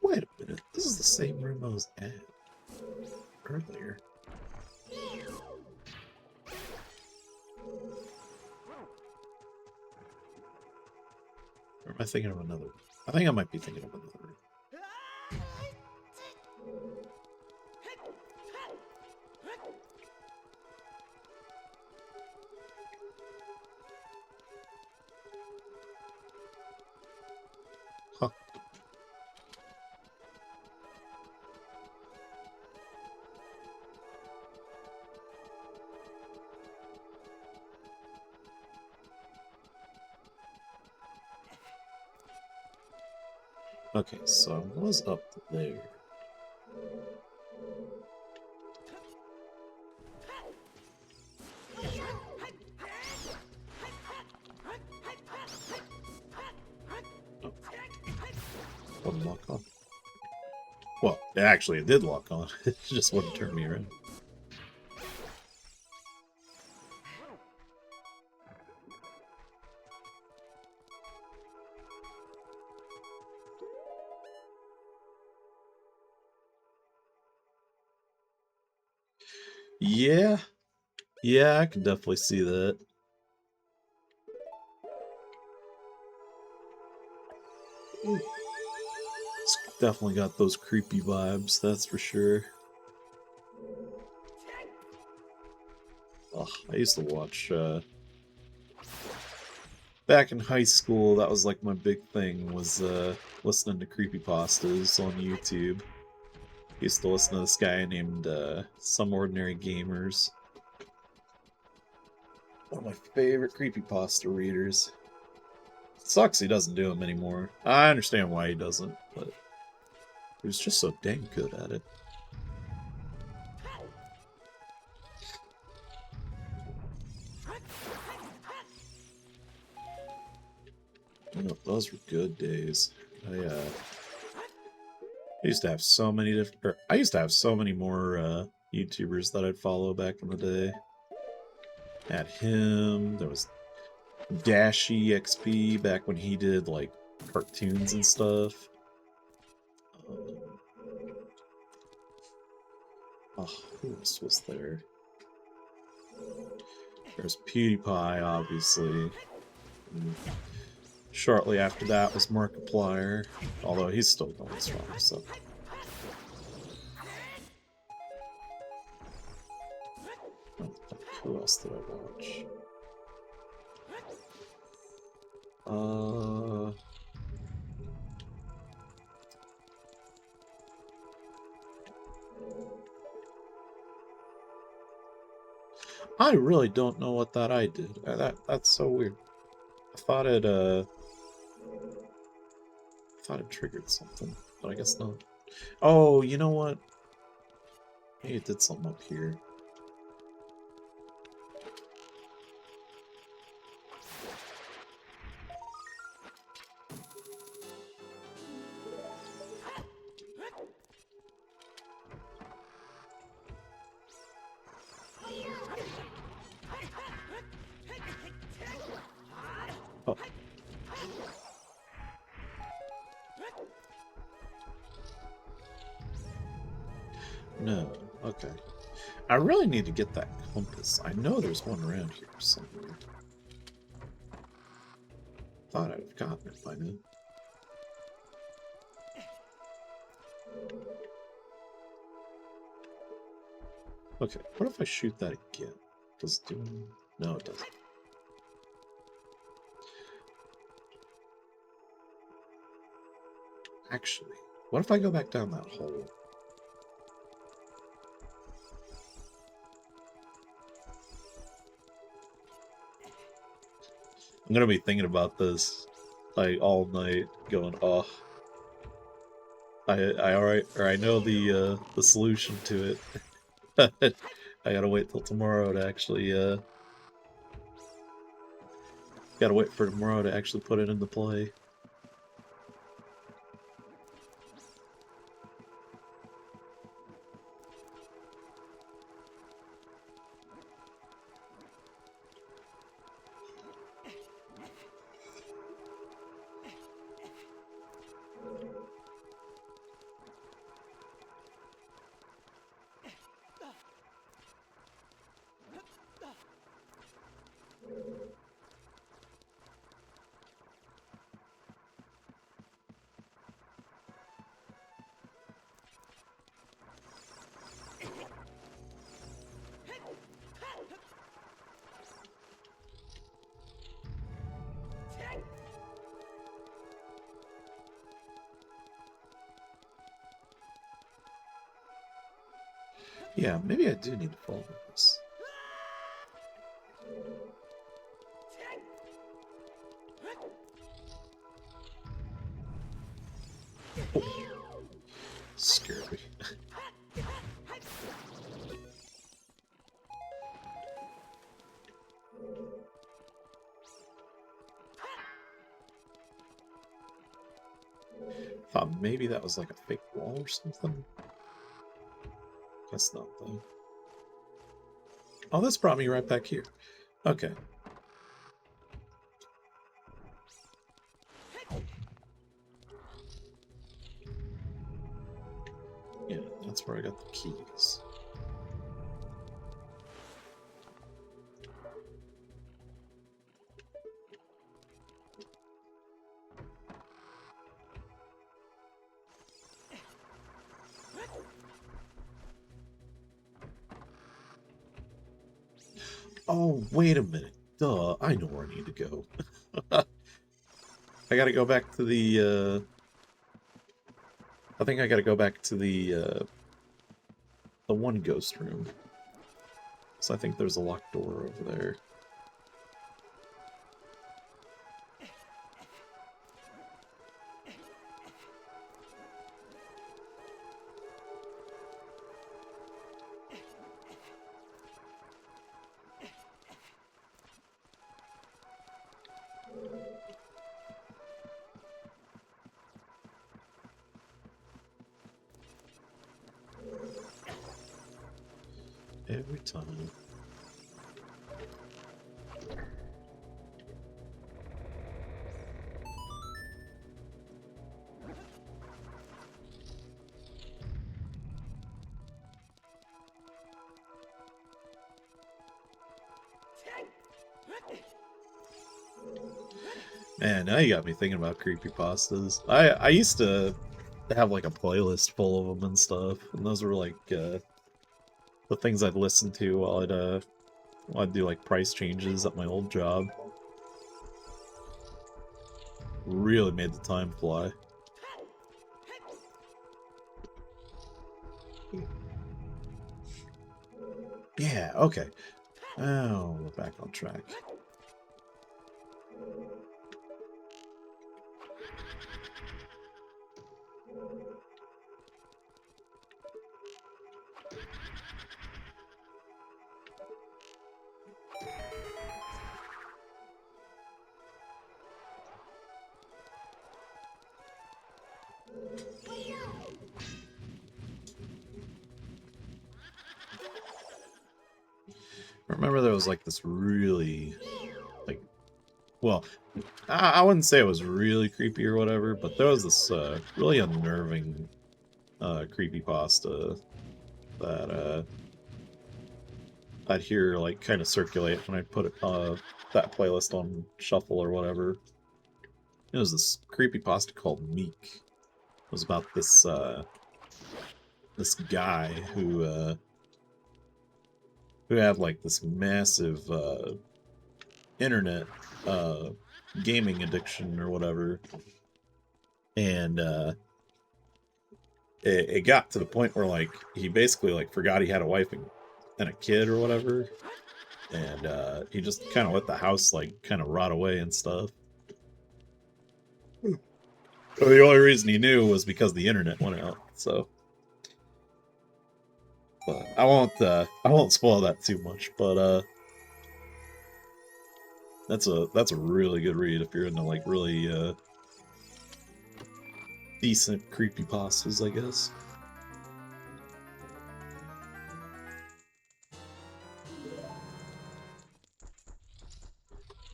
Wait a minute, this is the same room I was at earlier. Or am I thinking of another? I think I might be thinking of another room. Huh. Okay, so I was up there. Oh. Wouldn't lock on. Well, actually, it did lock on. It just wouldn't turn me around. Yeah. Yeah, I can definitely see that. It's definitely got those creepy vibes, that's for sure. Oh, I used to watch, back in high school, that was like my big thing, was listening to creepypastas on YouTube. Used to listen to this guy named Some Ordinary Gamers. One of my favorite creepypasta readers. Sucks he doesn't do them anymore. I understand why he doesn't, but he was just so dang good at it. Oh, those were good days. I used to have so many different. I used to have so many more YouTubers that I'd follow back in the day. Had him. There was Dashy XP back when he did like cartoons and stuff. Oh, who else was there? There's PewDiePie, obviously. And shortly after that was Markiplier, although he's still going strong, so. Oh, who else did I watch? I really don't know what that I did. That's so weird. I thought it triggered something, but I guess not. Oh, you know what? Maybe it did something up here. No. Okay. I really need to get that compass. I know there's one around here somewhere. Thought I'd have gotten it by now. Okay, what if I shoot that again? Does it do anything? No, it doesn't. Actually, what if I go back down that hole? I'm gonna be thinking about this like all night, going, "Oh, I know the solution to it." I gotta wait till tomorrow to actually gotta wait for tomorrow to actually put it into play. Yeah, maybe I do need to follow this. Oh. Scared me. Thought maybe that was like a fake wall or something. Guess not, though. Oh, this brought me right back here. Okay. Yeah, that's where I got the keys. Oh, wait a minute. Duh, I know where I need to go. I gotta go back to the, I think I gotta go back to the one ghost room. So I think there's a locked door over there. Every time. Man, now you got me thinking about creepypastas. I used to have like a playlist full of them and stuff, and those were like the things I'd listen to while I'd do like price changes at my old job. Really made the time fly. Yeah, okay. Oh, we're back on track. I remember there was like this really, like, well, I wouldn't say it was really creepy or whatever, but there was this really unnerving creepypasta that I'd hear like kind of circulate when I put that playlist on shuffle or whatever. It was this creepypasta called Meek. It was about this guy who had like this massive internet gaming addiction or whatever, and it got to the point where like he basically like forgot he had a wife and a kid or whatever, and he just kind of let the house like kind of rot away and stuff. But the only reason he knew was because the internet went out. So, but I won't spoil that too much. But that's a really good read if you're into like really decent creepypastas, I guess.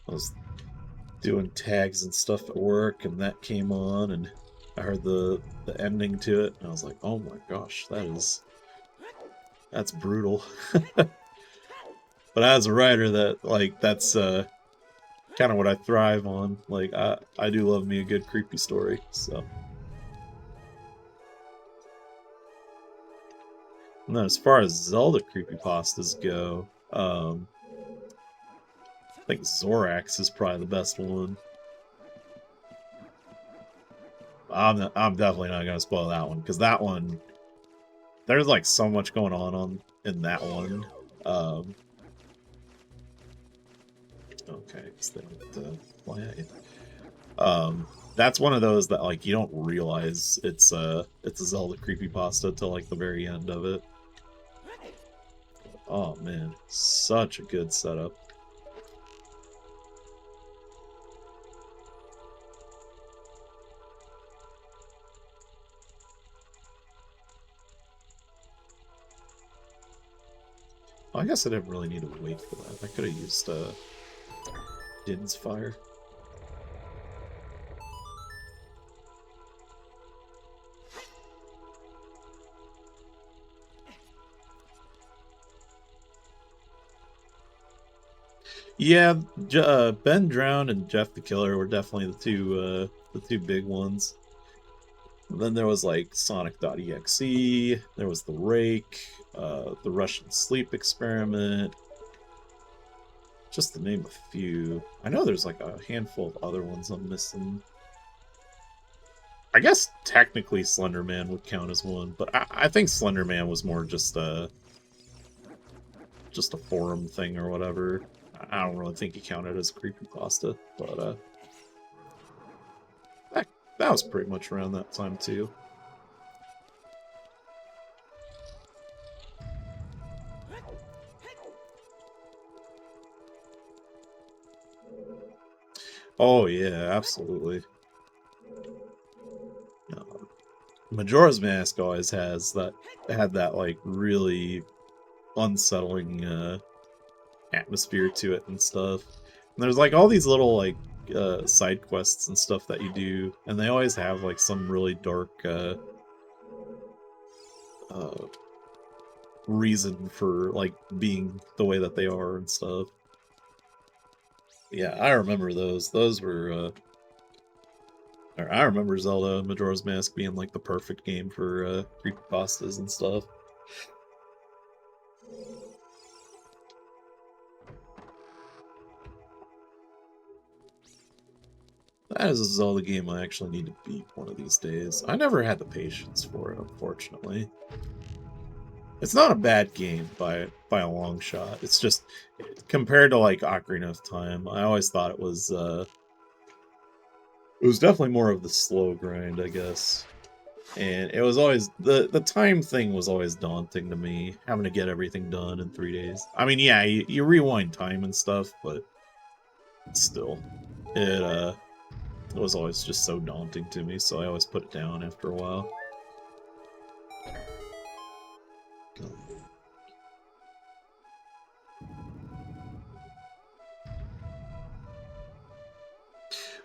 I was doing tags and stuff at work, and that came on, and I heard the ending to it, and I was like, oh my gosh, that's brutal. But as a writer, that's kind of what I thrive on. Like I do love me a good creepy story. So, and then as far as Zelda creepypastas go, I think Zorax is probably the best one. I'm definitely not gonna spoil that one because that one there's like so much going on in that one. Okay, stay with the play. That's one of those that like you don't realize it's a Zelda creepypasta till like the very end of it. Oh man, such a good setup. Well, I guess I didn't really need to wait for that. I could have used Din's Fire. Yeah, Ben Drowned and Jeff the Killer were definitely the two big ones. And then there was like Sonic.exe, there was the Rake, the Russian Sleep Experiment, just to name a few. I know there's like a handful of other ones I'm missing. I guess technically Slender Man would count as one, but I think Slender Man was more just a forum thing or whatever. I don't really think he counted as creepypasta, but that was pretty much around that time too. Oh yeah, absolutely. Majora's Mask always had that like really unsettling atmosphere to it and stuff. And there's like all these little like side quests and stuff that you do, and they always have like some really dark reason for like being the way that they are and stuff. Yeah, I remember those. Those were I remember Zelda Majora's Mask being like the perfect game for creepypastas and stuff. That is a Zelda game I actually need to beat one of these days. I never had the patience for it, unfortunately. It's not a bad game by a long shot. It's just compared to like Ocarina of Time, I always thought it was definitely more of the slow grind, I guess. And it was always the time thing was always daunting to me, having to get everything done in 3 days. I mean, yeah, you rewind time and stuff, but still, it was always just so daunting to me. So I always put it down after a while.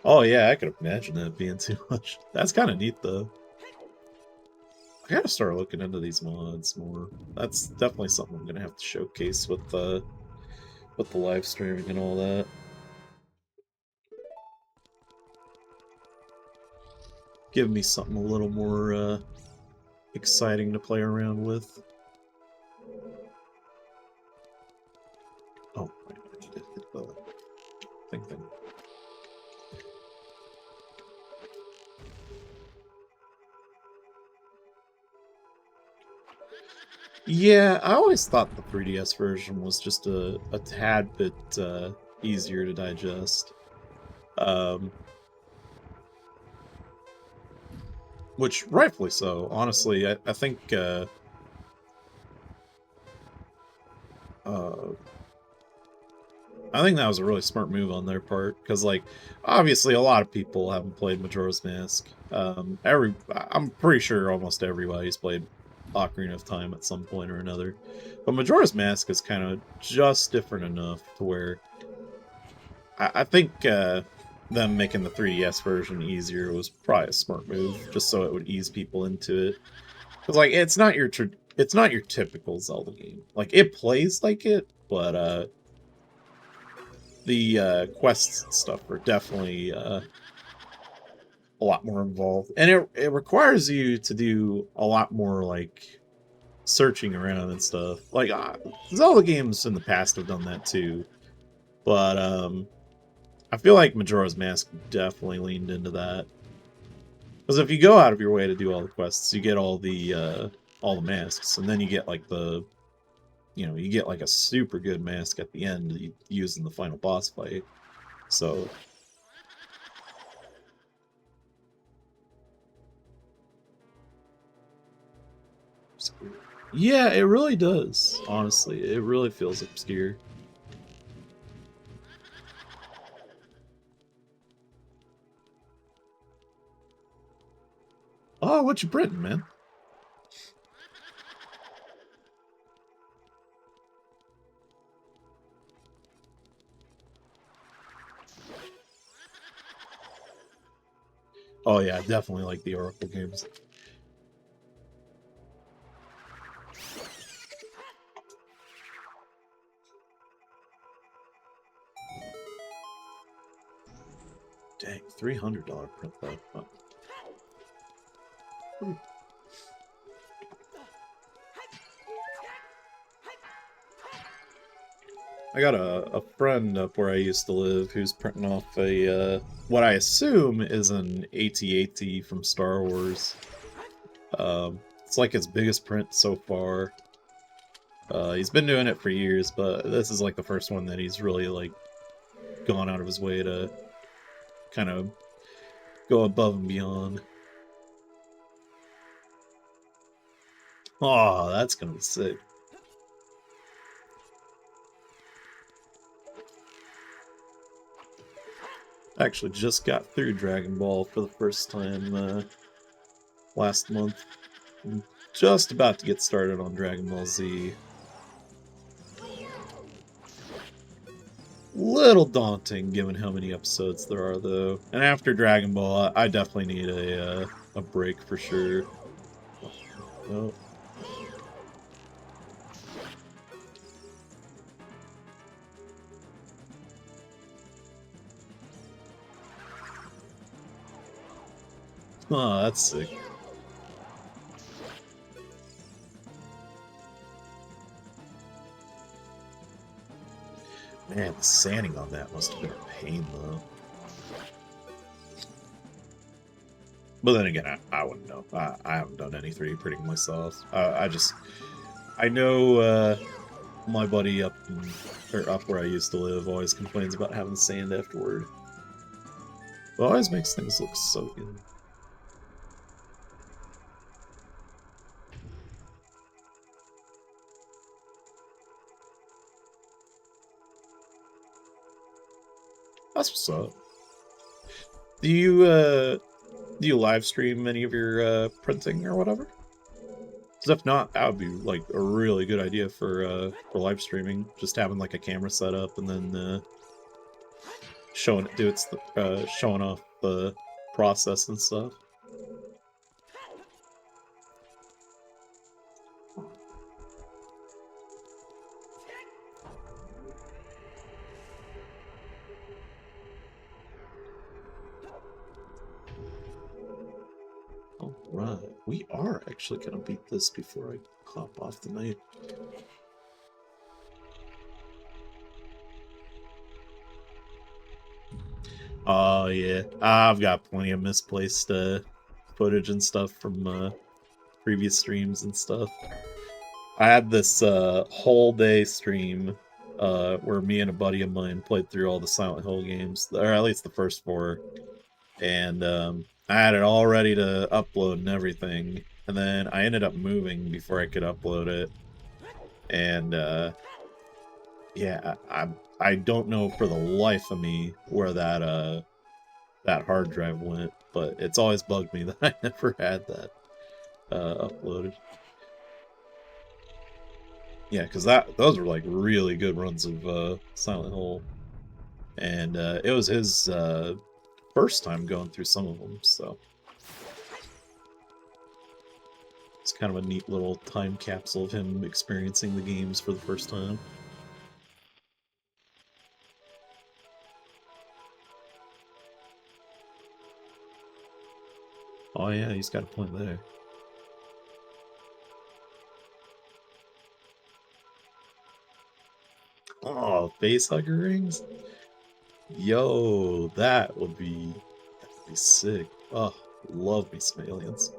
Oh yeah, I could imagine that being too much. That's kind of neat though. I gotta start looking into these mods more. That's definitely something I'm gonna have to showcase with the live streaming and all that. Give me something a little more exciting to play around with. Oh, wait, I need to hit the thing. Yeah, I always thought the 3DS version was just a tad bit easier to digest. Which, rightfully so, honestly. I think I think that was a really smart move on their part, because, like, obviously a lot of people haven't played Majora's Mask. I'm pretty sure almost everybody's played Ocarina of Time at some point or another. But Majora's Mask is kind of just different enough to where I think them making the 3DS version easier was probably a smart move, just so it would ease people into it. Because, like, it's not your typical Zelda game. Like, it plays like it, but the quests and stuff are definitely a lot more involved, and it requires you to do a lot more, like, searching around and stuff. Like, Zelda games in the past have done that too, but I feel like Majora's Mask definitely leaned into that. Because if you go out of your way to do all the quests, you get all the masks, and then you get like you get like a super good mask at the end that you use in the final boss fight. So yeah, it really does. Honestly, it really feels obscure. Oh, what you printing, man? Oh yeah, definitely like the Oracle games. Dang, $300 print though. Huh. I got a friend up where I used to live who's printing off a what I assume is an AT-AT from Star Wars. It's like his biggest print so far. He's been doing it for years, but this is like the first one that he's really like gone out of his way to kind of go above and beyond. Oh, that's gonna be sick. Actually, just got through Dragon Ball for the first time last month. I'm just about to get started on Dragon Ball Z. Little daunting given how many episodes there are, though. And after Dragon Ball, I definitely need a break for sure. Oh. Oh, that's sick. Man, the sanding on that must have been a pain, though. But then again, I wouldn't know. I haven't done any 3D printing myself. I know my buddy up where I used to live always complains about having sand afterward. It always makes things look so good. That's what's up. Do you live stream any of your printing or whatever? Because if not, that would be like a really good idea for live streaming. Just having like a camera set up and then showing off the process and stuff. Right. We are actually gonna beat this before I hop off the night. Oh yeah, I've got plenty of misplaced footage and stuff from previous streams and stuff. I had this whole day stream where me and a buddy of mine played through all the Silent Hill games, or at least the first 4, and I had it all ready to upload and everything, and then I ended up moving before I could upload it, and yeah, I don't know for the life of me where that hard drive went, but it's always bugged me that I never had that uploaded. Yeah, because those were like really good runs of Silent Hill, and it was his first time going through some of them, so it's kind of a neat little time capsule of him experiencing the games for the first time. Oh yeah, he's got a point there. Oh, facehugger rings? Yo, that would be sick. Oh, love me some aliens.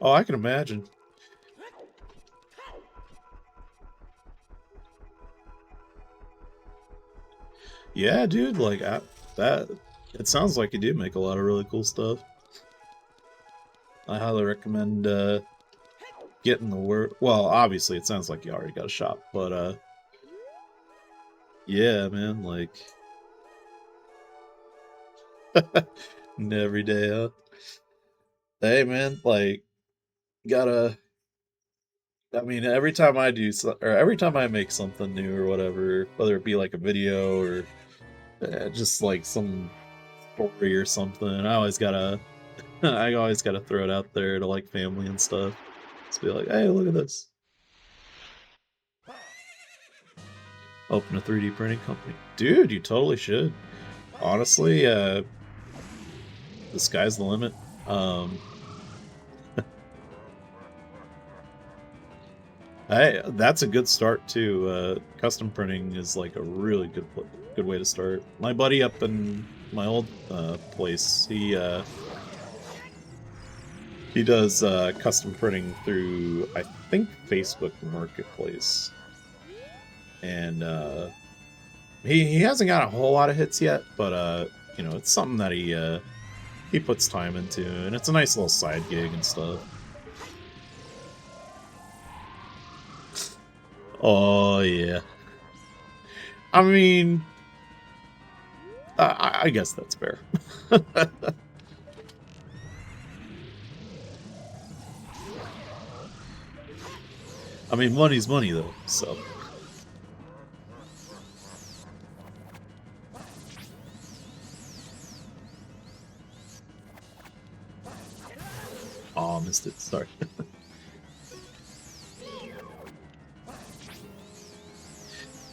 Oh, I can imagine. Yeah, dude, like that. It sounds like you do make a lot of really cool stuff. I highly recommend getting the word. Well, obviously, it sounds like you already got a shop, but yeah, man, like every day, huh? Hey, man, like gotta. I mean, every time I do, or every time I make something new or whatever, whether it be like a video or just like some story or something, I always gotta, I always gotta throw it out there to like family and stuff. Just be like, hey, look at this. Open a 3D printing company, dude. You totally should. Honestly, the sky's the limit. That's a good start too. Custom printing is like a really good way to start. My buddy up in my old place, he does custom printing through, I think, Facebook Marketplace, and he hasn't got a whole lot of hits yet, but you know, it's something that he puts time into, and it's a nice little side gig and stuff. Oh yeah. I mean, I guess that's fair. I mean, money's money though, so. Oh, missed it. Sorry.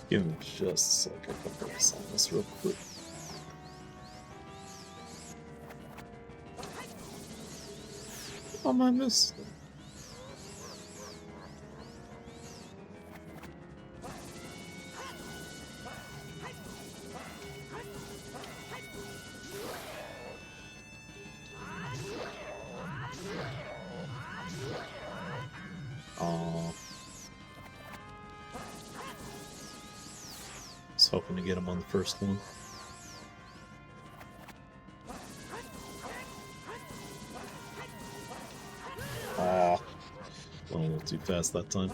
Give me just a second. I can focus on this real quick. Oh, I missed. Oh. I was hoping to get him on the first one. Oh. Went a little too fast that time.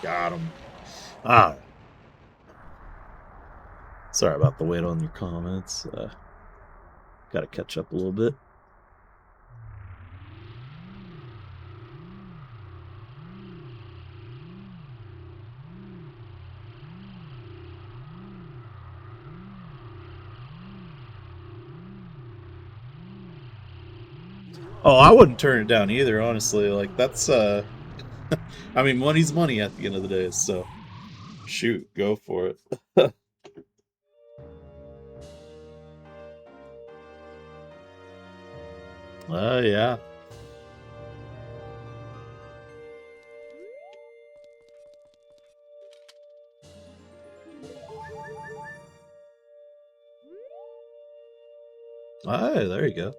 Got him. Ah. Sorry about the wait on your comments. Gotta catch up a little bit. Oh, I wouldn't turn it down either, honestly. Like, that's, I mean, money's money at the end of the day, so shoot, go for it. Yeah. Hey, there you go.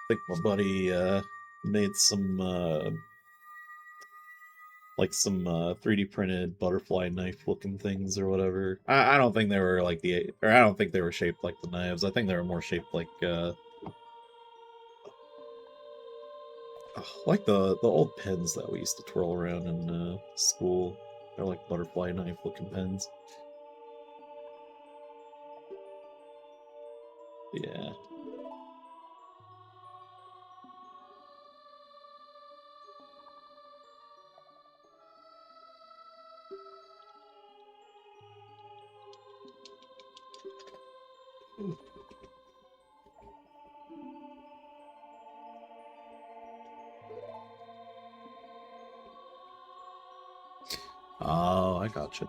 I think my buddy made some like some 3D printed butterfly knife looking things or whatever. I don't think they were like or I don't think they were shaped like the knives. I think they were more shaped like the old pens that we used to twirl around in school. They're like butterfly knife looking pens. Yeah. Oh, I gotcha.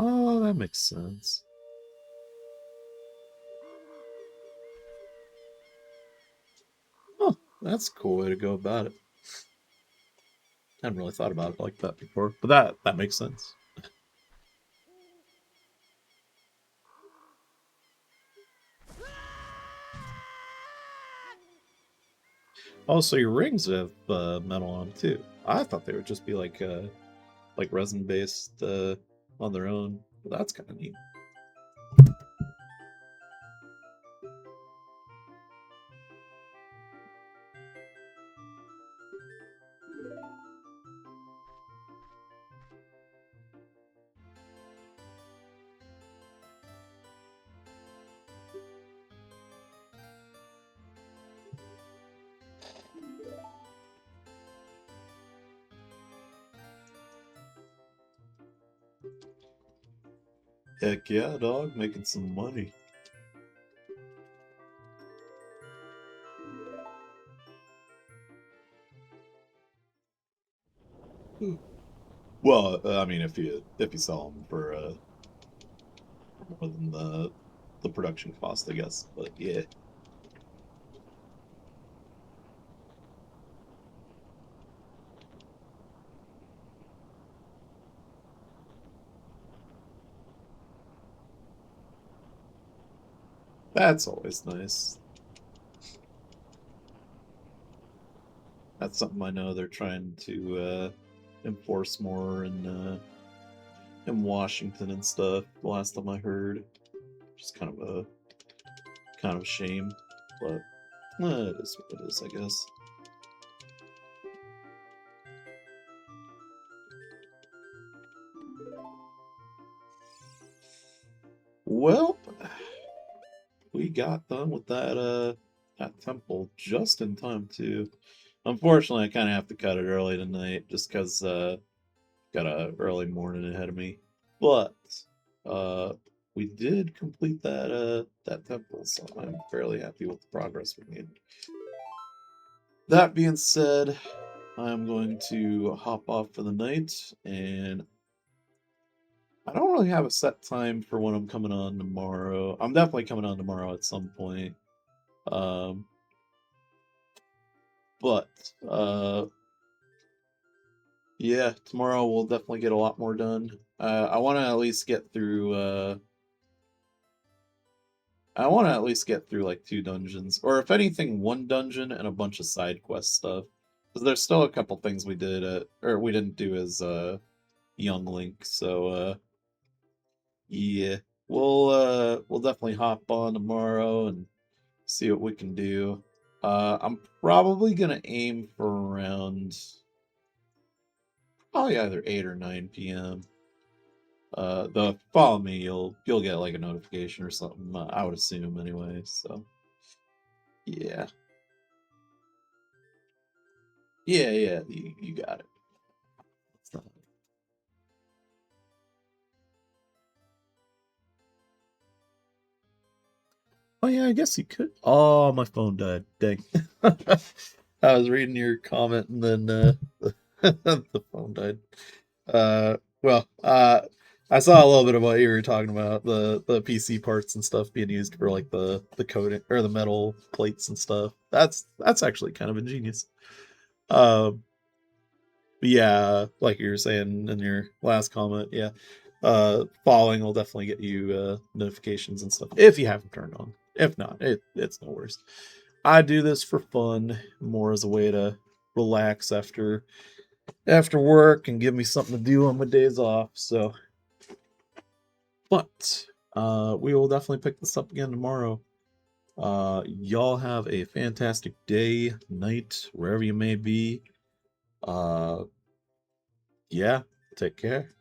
Oh, that makes sense. Oh, that's a cool way to go about it. I hadn't really thought about it like that before, but that makes sense. Oh, so your rings have metal on them too. I thought they would just be like resin based on their own. But that's kind of neat. Heck yeah, dog, making some money. Hmm. Well, I mean, if you sell them for more than the production cost, I guess. But yeah, that's always nice. That's something I know they're trying to enforce more in Washington and stuff. The last time I heard, just kind of a shame, but it is what it is, I guess. Well, we got done with that temple just in time too. Unfortunately, I kind of have to cut it early tonight just because got a early morning ahead of me. But uh, we did complete that temple, so I'm fairly happy with the progress we made. That being said, I'm going to hop off for the night, and I don't really have a set time for when I'm coming on tomorrow. I'm definitely coming on tomorrow at some point. Um, but yeah, tomorrow we'll definitely get a lot more done. I want to at least get through. I want to at least get through like 2 dungeons, or if anything, 1 dungeon and a bunch of side quest stuff. Because there's still a couple things we did or we didn't do as young Link. So yeah, we'll definitely hop on tomorrow and see what we can do. I'm probably gonna aim for around probably either 8 or 9 p.m. Though if you follow me, you'll get like a notification or something. I would assume anyway. So yeah, yeah, you got it. It's not- Oh yeah, I guess you could. Oh, my phone died. Dang. I was reading your comment and then the phone died. Well, I saw a little bit of what you were talking about, the PC parts and stuff being used for like the coating or the metal plates and stuff. That's actually kind of ingenious. Um, but yeah, like you were saying in your last comment, yeah, following will definitely get you notifications and stuff if you have them turned on. If not, it's no worries. I do this for fun, more as a way to relax after work and give me something to do on my days off. So, but we will definitely pick this up again tomorrow. Y'all have a fantastic day, night, wherever you may be. Uh, yeah, take care.